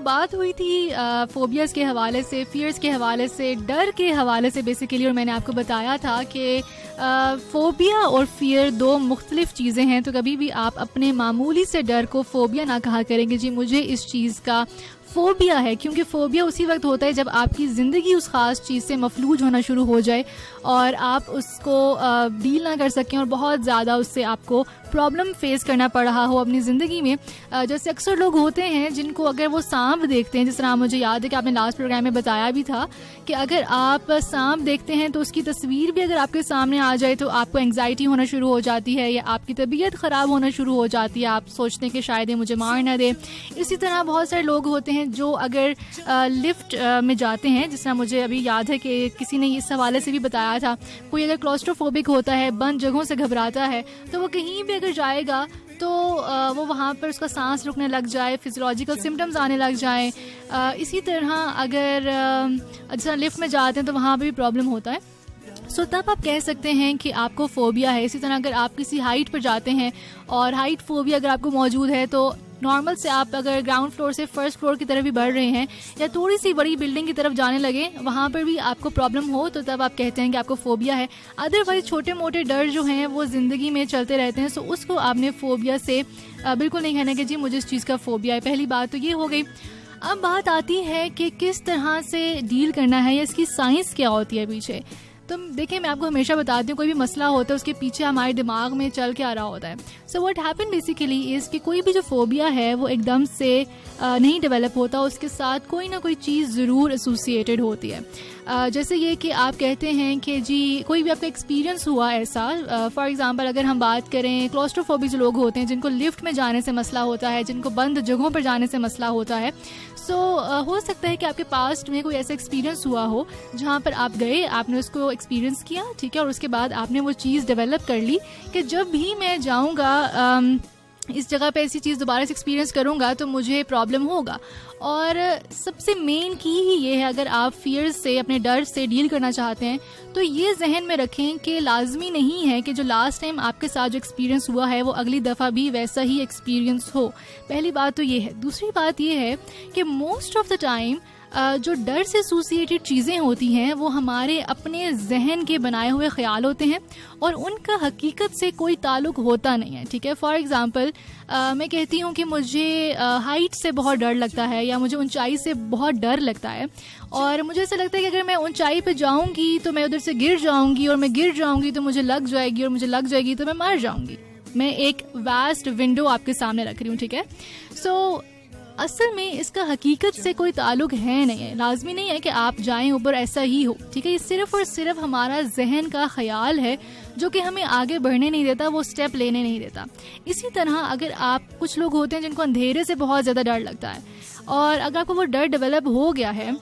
बात हुई थी फोबियाज़ के हवाले से, फियर्स के हवाले से, डर के हवाले से बेसिकली, और मैंने आपको बताया था कि फोबिया और फियर दो मुख्तलिफ चीज़ें हैं। तो कभी भी आप अपने मामूली से डर को फोबिया ना कहा करेंगे जी मुझे इस चीज़ का फोबिया है, क्योंकि फोबिया उसी वक्त होता है जब आपकी ज़िंदगी उस ख़ास चीज़ से मफलूज होना शुरू हो जाए और आप उसको डील ना कर सकें और बहुत ज़्यादा उससे आपको प्रॉब्लम फेस करना पड़ रहा हो अपनी ज़िंदगी में। जैसे अक्सर लोग होते हैं जिनको अगर वो सांप देखते हैं, जिस तरह मुझे याद है कि आपने लास्ट प्रोग्राम में बताया भी था कि अगर आप सांप देखते हैं तो उसकी तस्वीर भी अगर आपके सामने आ जाए तो आपको एंग्जाइटी होना शुरू हो जाती है या आपकी तबीयत ख़राब होना शुरू हो जाती है, आप सोचते हैं कि शायद ये मुझे मार ना दे। इसी तरह बहुत सारे लोग होते हैं जो अगर लिफ्ट में जाते हैं, जिस तरह मुझे अभी याद है कि किसी ने इस हवाले से भी बताया था, कोई अगर क्लॉस्ट्रोफोबिक होता है, बंद जगहों से घबराता है, तो वो कहीं भी अगर जाएगा तो वो वहाँ पर उसका सांस रुकने लग जाए, फिजियोलॉजिकल सिम्टम्स आने लग जाएं। इसी तरह अगर जैसा लिफ्ट में जाते हैं तो वहाँ पर भी प्रॉब्लम होता है। तब आप कह सकते हैं कि आपको फोबिया है। इसी तरह अगर आप किसी हाइट पर जाते हैं और हाइट फोबिया अगर आपको मौजूद है तो नॉर्मल से आप अगर ग्राउंड फ्लोर से फर्स्ट फ्लोर की तरफ भी बढ़ रहे हैं या थोड़ी सी बड़ी बिल्डिंग की तरफ जाने लगे, वहाँ पर भी आपको प्रॉब्लम हो तो तब आप कहते हैं कि आपको फोबिया है। अदरवाइज छोटे मोटे डर जो हैं वो ज़िंदगी में चलते रहते हैं, सो उसको आपने फोबिया से बिल्कुल नहीं कहना कि जी मुझे इस चीज़ का फोबिया है। पहली बात तो ये हो गई। अब बात आती है कि किस तरह से डील करना है या इसकी साइंस क्या होती है पीछे। तो देखिए, मैं आपको हमेशा बताती हूँ कोई भी मसला होता है उसके पीछे हमारे दिमाग में चल के आ रहा होता है। So what happen basically is कि कोई भी जो फोबिया है वो एकदम से नहीं डेवलप होता, उसके साथ कोई ना कोई चीज़ ज़रूर एसोसिएटेड होती है। जैसे ये कि आप कहते हैं कि जी कोई भी आपका एक्सपीरियंस हुआ ऐसा, फॉर एग्जांपल अगर हम बात करें क्लॉस्ट्रोफोबिक जो लोग होते हैं जिनको लिफ्ट में जाने से मसला होता है, जिनको बंद जगहों पर जाने से मसला होता है, सो हो सकता है कि आपके पास्ट में कोई ऐसा एक्सपीरियंस हुआ हो जहाँ पर आप गए, आपने उसको एक्सपीरियंस किया, ठीक है, और उसके बाद आपने वो चीज़ डेवलप कर ली कि जब भी मैं जाऊँगा इस जगह पे ऐसी चीज़ दोबारा से एक्सपीरियंस करूँगा तो मुझे प्रॉब्लम होगा। और सबसे मेन की ही ये है, अगर आप फियर से, अपने डर से डील करना चाहते हैं तो ये जहन में रखें कि लाजमी नहीं है कि जो लास्ट टाइम आपके साथ जो एक्सपीरियंस हुआ है वो अगली दफ़ा भी वैसा ही एक्सपीरियंस हो। पहली बात तो ये है। दूसरी बात ये है कि मोस्ट ऑफ द टाइम जो डर से एसोसिएटेड चीज़ें होती हैं वो हमारे अपने जहन के बनाए हुए ख्याल होते हैं और उनका हकीकत से कोई ताल्लुक होता नहीं है, ठीक है। फॉर एग्ज़ाम्पल मैं कहती हूँ कि मुझे हाइट से बहुत डर लगता है या मुझे ऊंचाई से बहुत डर लगता है और मुझे ऐसा लगता है कि अगर मैं ऊंचाई पे जाऊँगी तो मैं उधर से गिर जाऊँगी और मैं गिर जाऊँगी तो मुझे लग जाएगी और मुझे लग जाएगी तो मैं मर जाऊँगी। मैं एक वास्ट विंडो आपके सामने रख रही हूँ, ठीक है। सो असल में इसका हकीकत से कोई ताल्लुक है नहीं है, लाजमी नहीं है कि आप जाएं ऊपर ऐसा ही हो, ठीक है। ये सिर्फ और सिर्फ हमारा जहन का ख्याल है जो कि हमें आगे बढ़ने नहीं देता, वो स्टेप लेने नहीं देता। इसी तरह अगर आप, कुछ लोग होते हैं जिनको अंधेरे से बहुत ज़्यादा डर लगता है और अगर आपको वो डर डेवलप हो गया है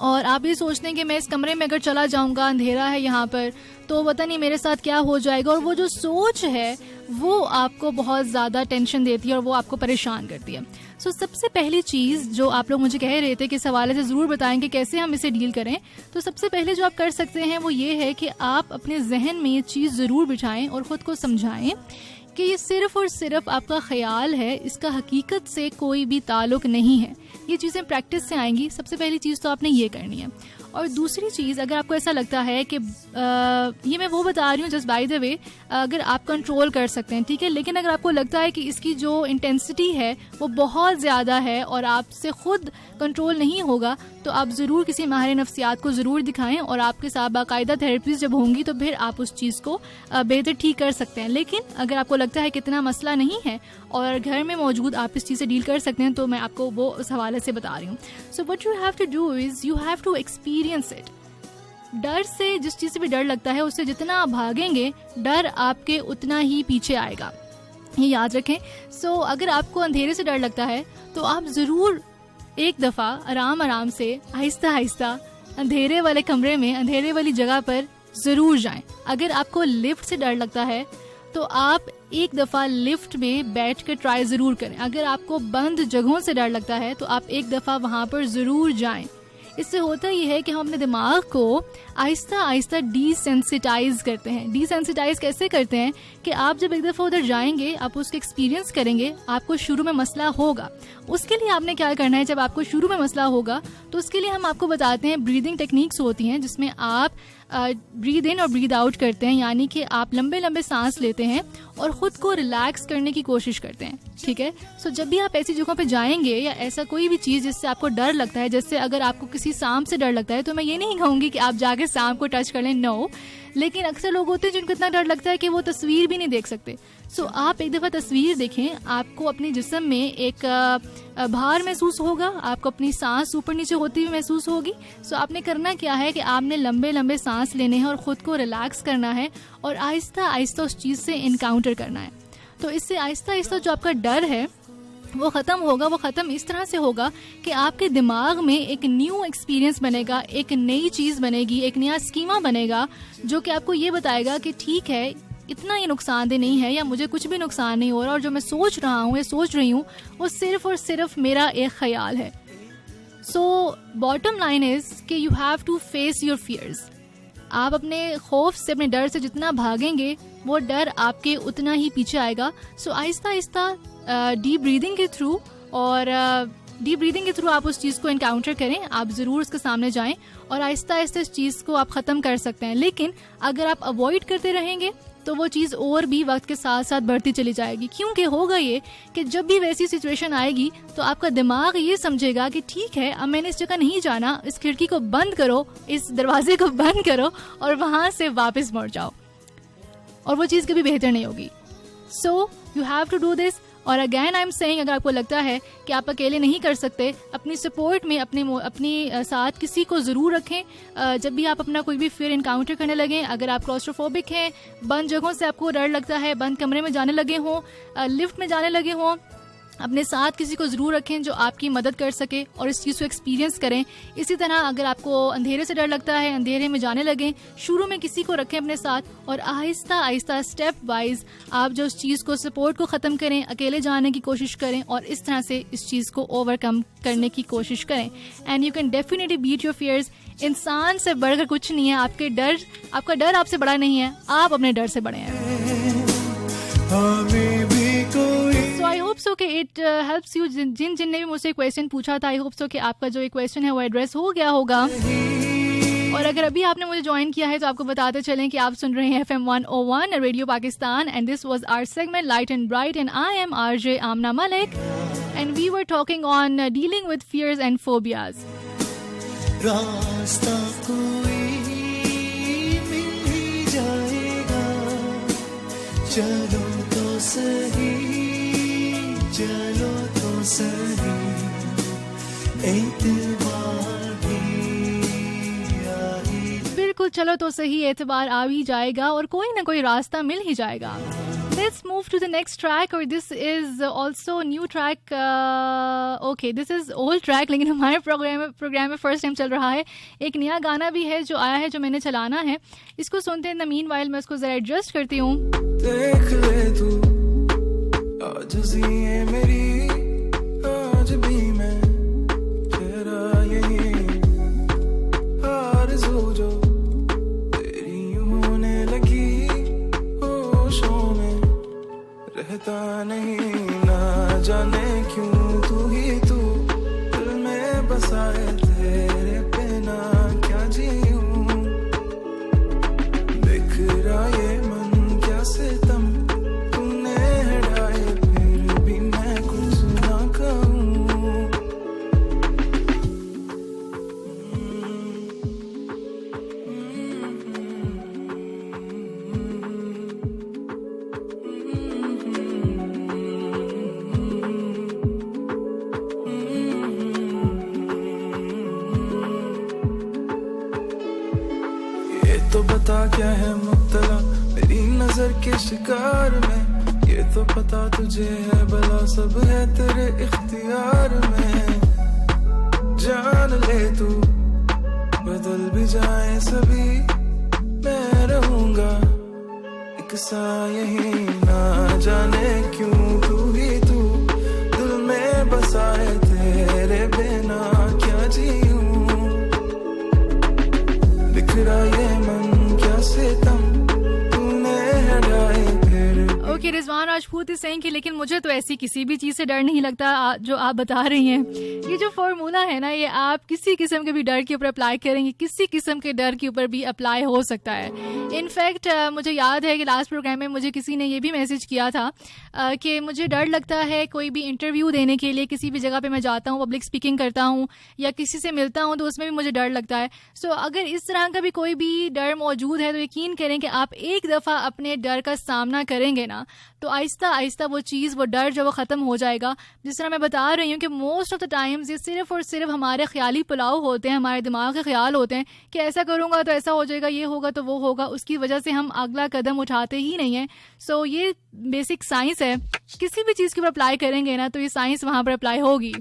और आप ये सोचते हैं कि मैं इस कमरे में अगर चला जाऊंगा, अंधेरा है यहाँ पर, तो पता नहीं मेरे साथ क्या हो जाएगा, और वो जो सोच है वो आपको बहुत ज़्यादा टेंशन देती है और वो आपको परेशान करती है। सो सबसे पहली चीज़ जो आप लोग मुझे कह रहे थे कि इस हवाले से ज़रूर बताएं कि कैसे हम इसे डील करें, तो सबसे पहले जो आप कर सकते हैं वो ये है कि आप अपने जहन में ये चीज़ ज़रूर बिठाएं और ख़ुद को समझाएं कि ये सिर्फ़ और सिर्फ आपका ख्याल है, इसका हकीकत से कोई भी ताल्लुक़ नहीं है। ये चीज़ें प्रैक्टिस से आएंगी। सबसे पहली चीज़ तो आपने ये करनी है। और दूसरी चीज़, अगर आपको ऐसा लगता है कि ये मैं वो बता रही हूँ जस्ट बाय द वे, अगर आप कंट्रोल कर सकते हैं, ठीक है, लेकिन अगर आपको लगता है कि इसकी जो इंटेंसिटी है वो बहुत ज़्यादा है और आपसे ख़ुद कंट्रोल नहीं होगा, तो आप ज़रूर किसी माहिर नफ्सियात को ज़रूर दिखाएं और आपके साथ बाकायदा थेरेपीज जब होंगी तो फिर आप उस चीज़ को बेहतर ठीक कर सकते हैं। लेकिन अगर आपको लगता है कि इतना मसला नहीं है और घर में मौजूद आप इस चीज़ से डील कर सकते हैं, तो मैं आपको वो उस हवाले से बता रही हूँ। So what you have to do is you have to experience it. डर से, जिस चीज़ से भी डर लगता है, उससे जितना आप भागेंगे डर आपके उतना ही पीछे आएगा, ये याद रखें। सो अगर आपको अंधेरे से डर लगता है तो आप ज़रूर एक दफ़ा आराम से आहिस्ता आहिस्ता अंधेरे वाले कमरे में, अंधेरे वाली जगह पर ज़रूर जाएं। अगर आपको लिफ्ट से डर लगता है तो आप एक दफ़ा लिफ्ट में बैठ कर ट्राई ज़रूर करें। अगर आपको बंद जगहों से डर लगता है तो आप एक दफ़ा वहाँ पर ज़रूर जाएं। इससे होता यह है कि हम अपने दिमाग को आहिस्ता आहिस्ता डिसेंसिटाइज करते हैं। डिसेंसिटाइज कैसे करते हैं कि आप जब एक दफ़ा उधर जाएंगे, आप उसको एक्सपीरियंस करेंगे, आपको शुरू में मसला होगा। उसके लिए आपने क्या करना है, जब आपको शुरू में मसला होगा तो उसके लिए हम आपको बताते हैं ब्रीदिंग टेक्निक्स होती हैं जिसमें आप ब्रीद इन और ब्रीद आउट करते हैं, यानी कि आप लंबे लंबे सांस लेते हैं और ख़ुद को रिलैक्स करने की कोशिश करते हैं, ठीक है। सो जब भी आप ऐसी जगहों पे जाएंगे या ऐसा कोई भी चीज़ जिससे आपको डर लगता है, जैसे अगर आपको किसी सांप से डर लगता है तो मैं ये नहीं कहूँगी कि आप जाके सांप को टच कर लें, नो, लेकिन अक्सर लोग होते हैं जिनको इतना डर लगता है कि वो तस्वीर भी नहीं देख सकते। सो आप एक दफ़ा तस्वीर देखें, आपको अपने जिस्म में एक भार महसूस होगा, आपको अपनी सांस ऊपर नीचे होती हुई महसूस होगी। सो आपने करना क्या है कि आपने लंबे लंबे सांस लेने हैं और ख़ुद को रिलैक्स करना है और आहिस्ता आहिस्ता उस चीज़ से इनकाउंटर करना है। तो इससे आहिस्ता आहिस्ता जो आपका डर है वो ख़त्म होगा। वो ख़त्म इस तरह से होगा कि आपके दिमाग में एक न्यू एक्सपीरियंस बनेगा, एक नई चीज़ बनेगी, एक नया स्कीमा बनेगा जो कि आपको ये बताएगा कि ठीक है, इतना ही नुकसानदेह नहीं है या मुझे कुछ भी नुकसान नहीं हो रहा और जो मैं सोच रहा हूँ या सोच रही हूँ वो सिर्फ और सिर्फ मेरा एक ख्याल है। सो बॉटम लाइन इज़ कि you have to face your fears. आप अपने खौफ से, अपने डर से जितना भागेंगे वो डर आपके उतना ही पीछे आएगा। सो आहिस्ता आहिस्ता डीप ब्रीदिंग के थ्रू आप उस चीज़ को एनकाउंटर करें। आप ज़रूर उसके सामने जाएं और आहिस्ता आहिस्ता इस चीज़ को आप ख़त्म कर सकते हैं। लेकिन अगर आप अवॉइड करते रहेंगे तो वो चीज़ और भी वक्त के साथ साथ बढ़ती चली जाएगी, क्योंकि होगा ये कि जब भी वैसी सिचुएशन आएगी तो आपका दिमाग ये समझेगा कि ठीक है, अब मैंने इस जगह नहीं जाना, इस खिड़की को बंद करो, इस दरवाजे को बंद करो और वहाँ से वापस मुड़ जाओ, और वो चीज़ कभी बेहतर नहीं होगी। So you have to do this. और अगैन आई एम सेइंग, अगर आपको लगता है कि आप अकेले नहीं कर सकते, अपनी सपोर्ट में अपनी साथ किसी को ज़रूर रखें जब भी आप अपना कोई भी फियर इनकाउंटर करने लगें। अगर आप क्लॉस्ट्रोफोबिक हैं, बंद जगहों से आपको डर लगता है, बंद कमरे में जाने लगे हों, लिफ्ट में जाने लगे हों, अपने साथ किसी को ज़रूर रखें जो आपकी मदद कर सके और इस चीज़ को एक्सपीरियंस करें। इसी तरह अगर आपको अंधेरे से डर लगता है, अंधेरे में जाने लगें, शुरू में किसी को रखें अपने साथ और आहिस्ता आहिस्ता स्टेप वाइज आप जो उस चीज़ को, सपोर्ट को ख़त्म करें, अकेले जाने की कोशिश करें और इस तरह से इस चीज़ को ओवरकम करने की कोशिश करें। And you can definitely beat your fears. इंसान से बढ़कर कुछ नहीं है, आपका डर आपसे बड़ा नहीं है, आप अपने डर से बड़े हैं। सो आई होप सो सो कि इट हेल्प्स यू. जिन ने भी मुझसे क्वेश्चन पूछा था, आई होप सो कि आपका जो क्वेश्चन है वो एड्रेस हो गया होगा. और अगर अभी आपने मुझे ज्वाइन किया है तो आपको बताते चलें कि आप सुन रहे हैं FM 101 radio Pakistan and this was our segment light and bright and I am RJ Amna Malik and we were talking on dealing with fears and phobias. रास्ता कोई मिल ही जाएगा, चलो तो सही, चलो तो सही, एतबार भी आ ही. बिल्कुल, चलो तो सही, एतबार आ ही जाएगा और कोई ना कोई रास्ता मिल ही जाएगा. Let's move to the next track और this is also new track. Okay, this is old track लेकिन हमारे प्रोग्राम में फर्स्ट टाइम चल रहा है. एक नया गाना भी है जो आया है जो मैंने चलाना है. इसको सुनते हैं. द मीनवाइल मैं उसको जरा एडजस्ट करती हूँ. देख ले तू आज जिए मेरी, आज भी मैं तेरा यही आरज़ू जो तेरी होने लगी, होशों में रहता नहीं, ना जाने क्यों तू ही तू दिल में बसाए, तेरे बिना क्या जीऊं, बिखरा ये मन क्या सितम तूने हटाए, फिर भी मैं कुछ ना कहूं. तो बता क्या है मुब्तला मेरी नजर के शिकार में, ये तो पता तुझे है भला सब है तेरे इख्तियार में. जान ले तू बदल भी जाए सभी, मैं रहूंगा एक सा यही, ना जाने क्यों तू ही तू दिल में बसाए, तेरे बिना क्या जीऊं, बिखरा ये मन क्या सितम तूने हटाए, फिर. Okay, Rizwan Rajput is saying कि लेकिन मुझे तो ऐसी किसी भी चीज़ से डर नहीं लगता जो आप बता रही हैं. ये जो फॉर्मूला है ना, ये आप किसी किस्म के भी डर के ऊपर अप्लाई करेंगे, किसी किस्म के डर के ऊपर भी अप्लाई हो सकता है. इनफैक्ट मुझे याद है कि लास्ट प्रोग्राम में मुझे किसी ने ये भी मैसेज किया था कि मुझे डर लगता है कोई भी इंटरव्यू देने के लिए, किसी भी जगह पे मैं जाता हूँ, पब्लिक स्पीकिंग करता हूँ या किसी से मिलता हूँ तो उसमें भी मुझे डर लगता है. सो अगर इस तरह का भी कोई भी डर मौजूद है तो यकीन करें कि आप एक दफ़ा अपने डर का सामना करेंगे ना तो आहिस्ता आहिस्ता वो चीज़, वो डर जो वो ख़त्म हो जाएगा. जिस तरह मैं बता रही हूँ कि मोस्ट ऑफ द टाइम्स ये सिर्फ और सिर्फ हमारे ख्याली पुलाव होते हैं, हमारे दिमाग के ख्याल होते हैं कि ऐसा करूँगा तो ऐसा हो जाएगा, ये होगा तो वो होगा. उसकी वजह से हम अगला कदम उठाते ही नहीं हैं. सो ये बेसिक साइंस है. किसी भी चीज़ के ऊपर अप्लाई करेंगे ना तो ये साइंस वहाँ पर अप्लाई होगी.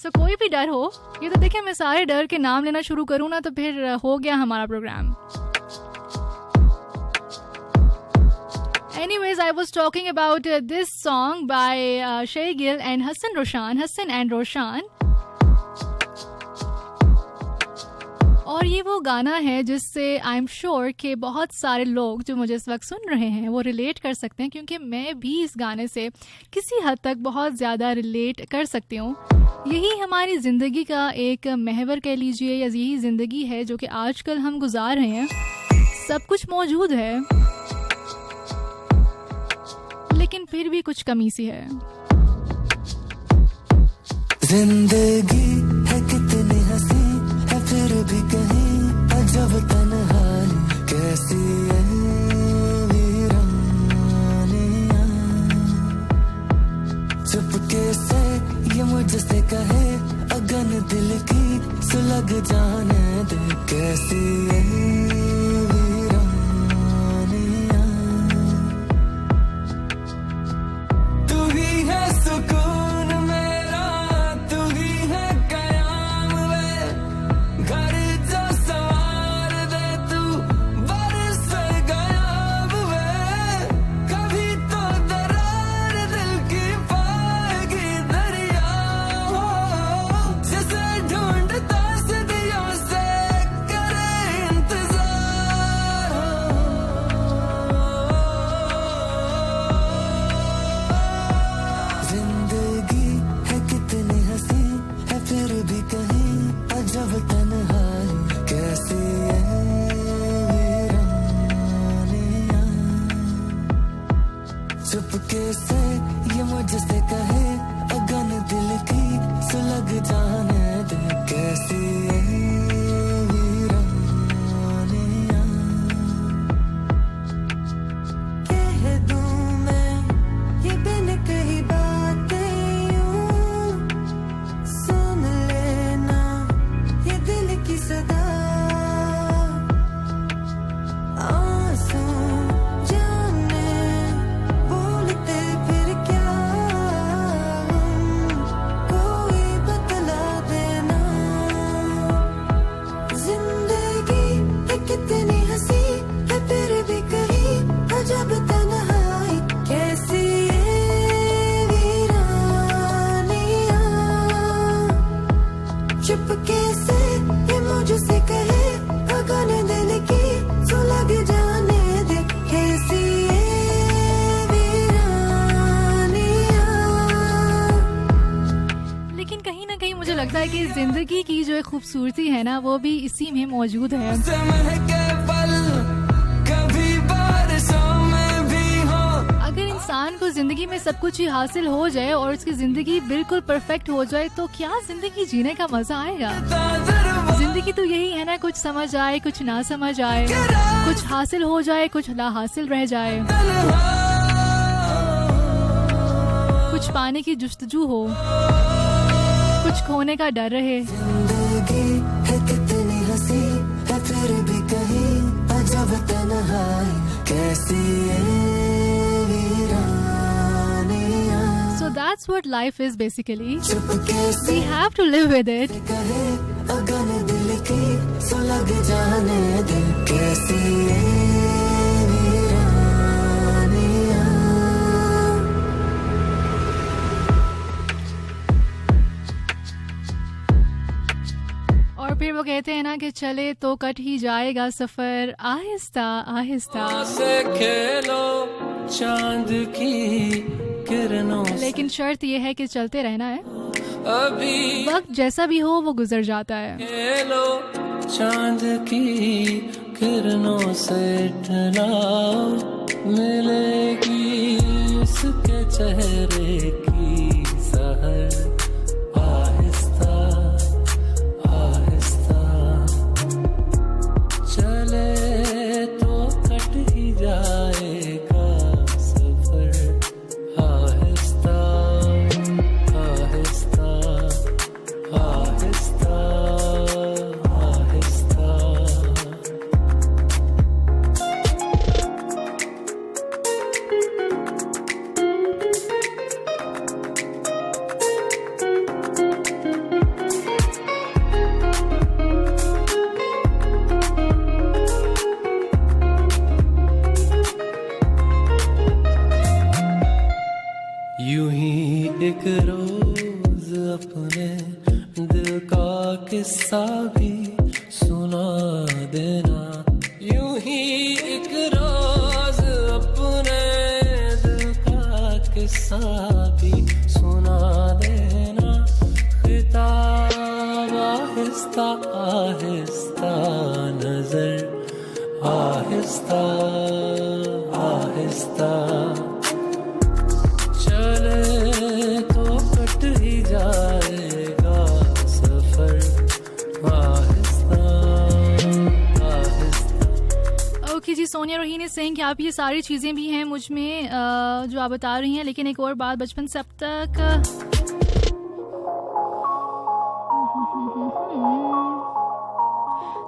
सो कोई भी डर हो, ये तो देखिए मैं सारे डर के नाम लेना शुरू करूँ ना तो फिर हो गया हमारा programme. Anyways, I was talking about this song by Shay Gill and Hassan and Roshan. और ये वो गाना है जिससे आई एम श्योर कि बहुत सारे लोग जो मुझे इस वक्त सुन रहे हैं वो रिलेट कर सकते हैं, क्योंकि मैं भी इस गाने से किसी हद तक बहुत ज़्यादा रिलेट कर सकती हूँ. यही हमारी ज़िंदगी का एक महवर कह लीजिए, या यही ज़िंदगी है जो कि आजकल हम गुजार रहे हैं. सब कुछ मौजूद है लेकिन फिर भी कुछ कमी सी है. जिंदगी है कितनी हंसी है, फिर भी कहीं अजब तन्हाई कैसी है वीरानियां. चुपके से ये मुझसे कहे अगन दिल की सुलग जाने दे, कैसी है सुकून मेरा, तू ही है कयाम वे, घर जो सवार दे तू बरस गयाम वे. कभी तो दरार दिल की पाएगी दरिया हो, जिसे ढूंढता सदियों से करे इंतजार. चुपके से ये मुझसे कहे अगन दिल की सुलग जाने दे कैसी ये वीरानियां कह दूं मैं ये बिन कही बातें यूं सुन लेना ये दिल की सदा आंसू जाने बोलते फिर क्या कोई बतला देना जिंदगी है कितनी हंसी है फिर भी कहीं अजब तन्हाई कैसी ये वीरानियां चुपके से ये मुझसे कहे अगन दिल की सुलग जाने दे कैसी ये वीरानियां। लेकिन कहीं ना कहीं मुझे लगता है कि जिंदगी की जो एक खूबसूरती है ना वो भी इसी में मौजूद है। अगर इंसान को जिंदगी में सब कुछ ही हासिल हो जाए और उसकी जिंदगी बिल्कुल परफेक्ट हो जाए तो क्या जिंदगी जीने का मजा आएगा। जिंदगी तो यही है ना, कुछ समझ आए कुछ ना समझ आए, कुछ हासिल हो जाए कुछ ना हासिल रह जाए, कुछ पाने की जुस्तजू हो कुछ खोने का डर रहे। जिंदगी है कितनी हंसी है फिर भी कहीं अजब तन्हाई कैसी ये वीरानियां। So that's what life is basically. We have to live with it. अगन दिल की सुलग जाने दे कैसी ये वीरानियां। और फिर वो कहते हैं ना कि चले तो कट ही जाएगा सफर आहिस्ता आहिस्ता, से खेलो चांद की किरणों से। लेकिन शर्त ये है कि चलते रहना है। अभी वक्त जैसा भी हो वो गुजर जाता है। खेलो चांद की किरणों से ढलाओ मिलेगी उसके चेहरे की सहर आहिस्ता आहिस्ता चले तो कट ही जाएगा सफर आहिस्ता आहिस्ता आहिस्ता आहिस्ता। यूं ही एक रोज अपने दिल का किस्सा भी सुना देना। यूं ही एक रोज अपने दिल का किस्सा भी सुना देना। खिताब आहिस्ता आहिस्ता नजर आहिस्ता आहिस्ता चले तो कट ही जाएगा सफर आहिस्ता आहिस्ता। ओके जी, सोनिया रोहिणी सिंह, आप ये सारी चीज़ें भी हैं मुझ में जो आप बता रही हैं। लेकिन एक और बात, बचपन से अब तक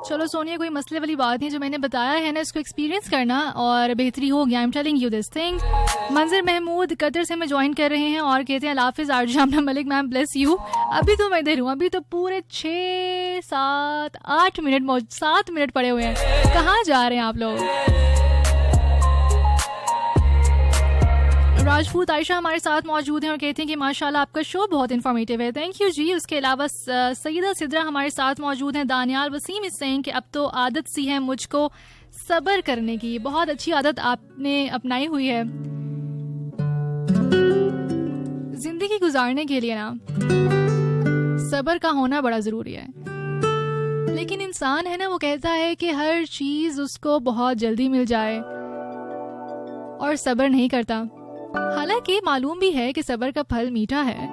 चलो सोनिया, कोई मसले वाली बात नहीं, जो मैंने बताया है ना इसको एक्सपीरियंस करना और बेहतरी होगी। I am telling you this thing. मंजर महमूद कतर से मैं ज्वाइन कर रहे हैं और कहते हैं हाफिज RJ Aamna Malik ma'am bless you. अभी तो मैं इधर हूँ, अभी तो पूरे 6 7 8 मिनट 7 मिनट पड़े हुए हैं। कहाँ जा रहे हैं आप लोग? राजपूत आयशा हमारे साथ मौजूद हैं और कहते हैं कि माशाल्लाह आपका शो बहुत इन्फॉर्मेटिव है। थैंक यू जी। उसके अलावा सईदा सिद्रा हमारे साथ मौजूद हैं। दानियाल वसीम इस सेइंग कि अब तो आदत सी है मुझको सब्र करने की। बहुत अच्छी आदत आपने अपनाई हुई है। जिंदगी गुजारने के लिए ना सब्र का होना बड़ा ज़रूरी है। लेकिन इंसान है ना, वो कहता है कि हर चीज़ उसको बहुत जल्दी मिल जाए और सब्र नहीं करता। हालांकि मालूम भी है कि सब्र का फल मीठा है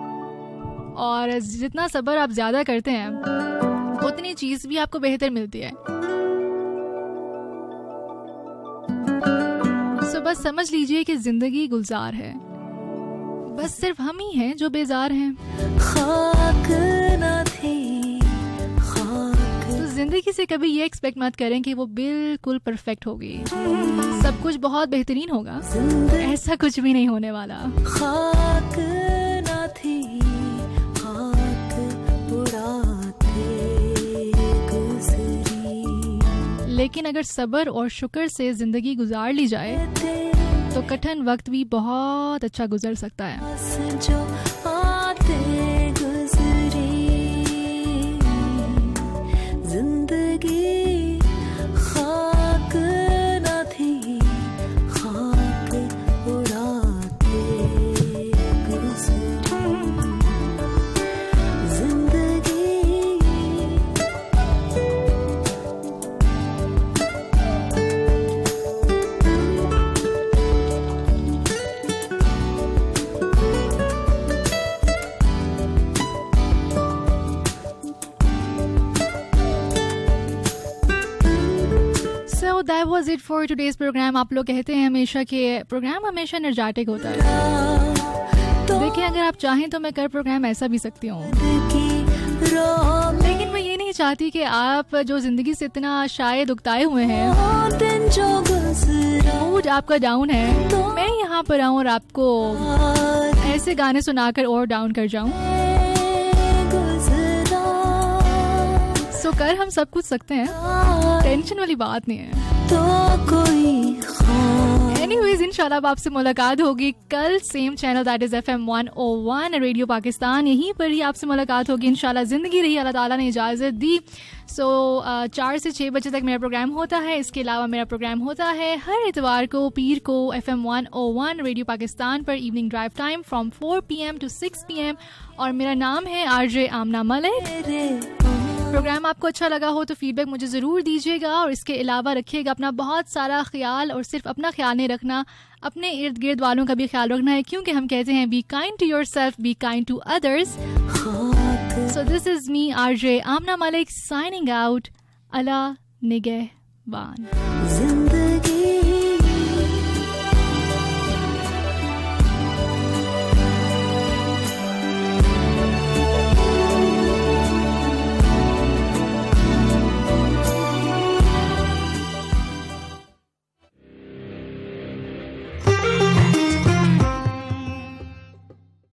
और जितना सब्र आप ज्यादा करते हैं उतनी चीज भी आपको बेहतर मिलती है। सो बस समझ लीजिए कि जिंदगी गुलजार है, बस सिर्फ हम ही हैं जो बेजार हैं। खाक ना थी तो जिंदगी से कभी ये एक्सपेक्ट मत करें कि वो बिल्कुल परफेक्ट होगी, सब कुछ बहुत बेहतरीन होगा, ऐसा कुछ भी नहीं होने वाला। खाक ना थी खाक उड़ाते गुजरी। लेकिन अगर सब्र और शुक्र से जिंदगी गुजार ली जाए तो कठिन वक्त भी बहुत अच्छा गुजर सकता है। जो आते गुजरी जिंदगी खाक ना थी खाक उड़ाते गुजरी जिंदगी। So that was it for today's program। आप लोग कहते हैं हमेशा कि प्रोग्राम हमेशा एनर्जेटिक होता है। देखिए अगर आप चाहें तो मैं कर प्रोग्राम ऐसा भी सकती हूँ, लेकिन मैं ये नहीं चाहती कि आप जो जिंदगी से इतना शायद उकताए हुए हैं, मूड आपका डाउन है, तो मैं यहाँ पर आऊँ और आपको ऐसे गाने सुनाकर और डाउन कर जाऊँ। सो कर हम सब कुछ सकते हैं, टेंशन वाली बात नहीं है। तो कोई एनीवेज इंशाल्लाह अब आपसे मुलाकात होगी कल same channel that is FM 101 radio Pakistan, यहीं पर ही आपसे मुलाकात होगी इंशाल्लाह। जिंदगी रही, अल्लाह ताला ने इजाज़त दी। सो 4 से 6 बजे तक मेरा प्रोग्राम होता है। इसके अलावा मेरा प्रोग्राम होता है हर इतवार को पीर को FM 101 रेडियो पाकिस्तान पर evening drive time from 4 PM to 6 PM और मेरा नाम है RJ आमना मलिक। प्रोग्राम आपको अच्छा लगा हो तो फीडबैक मुझे ज़रूर दीजिएगा और इसके अलावा रखिएगा अपना बहुत सारा ख्याल, और सिर्फ अपना ख्याल नहीं रखना, अपने इर्द गिर्द वालों का भी ख्याल रखना है, क्योंकि हम कहते हैं be kind to yourself, be kind to others. So this is me RJ Amna Malik signing out. Allah निगहबान।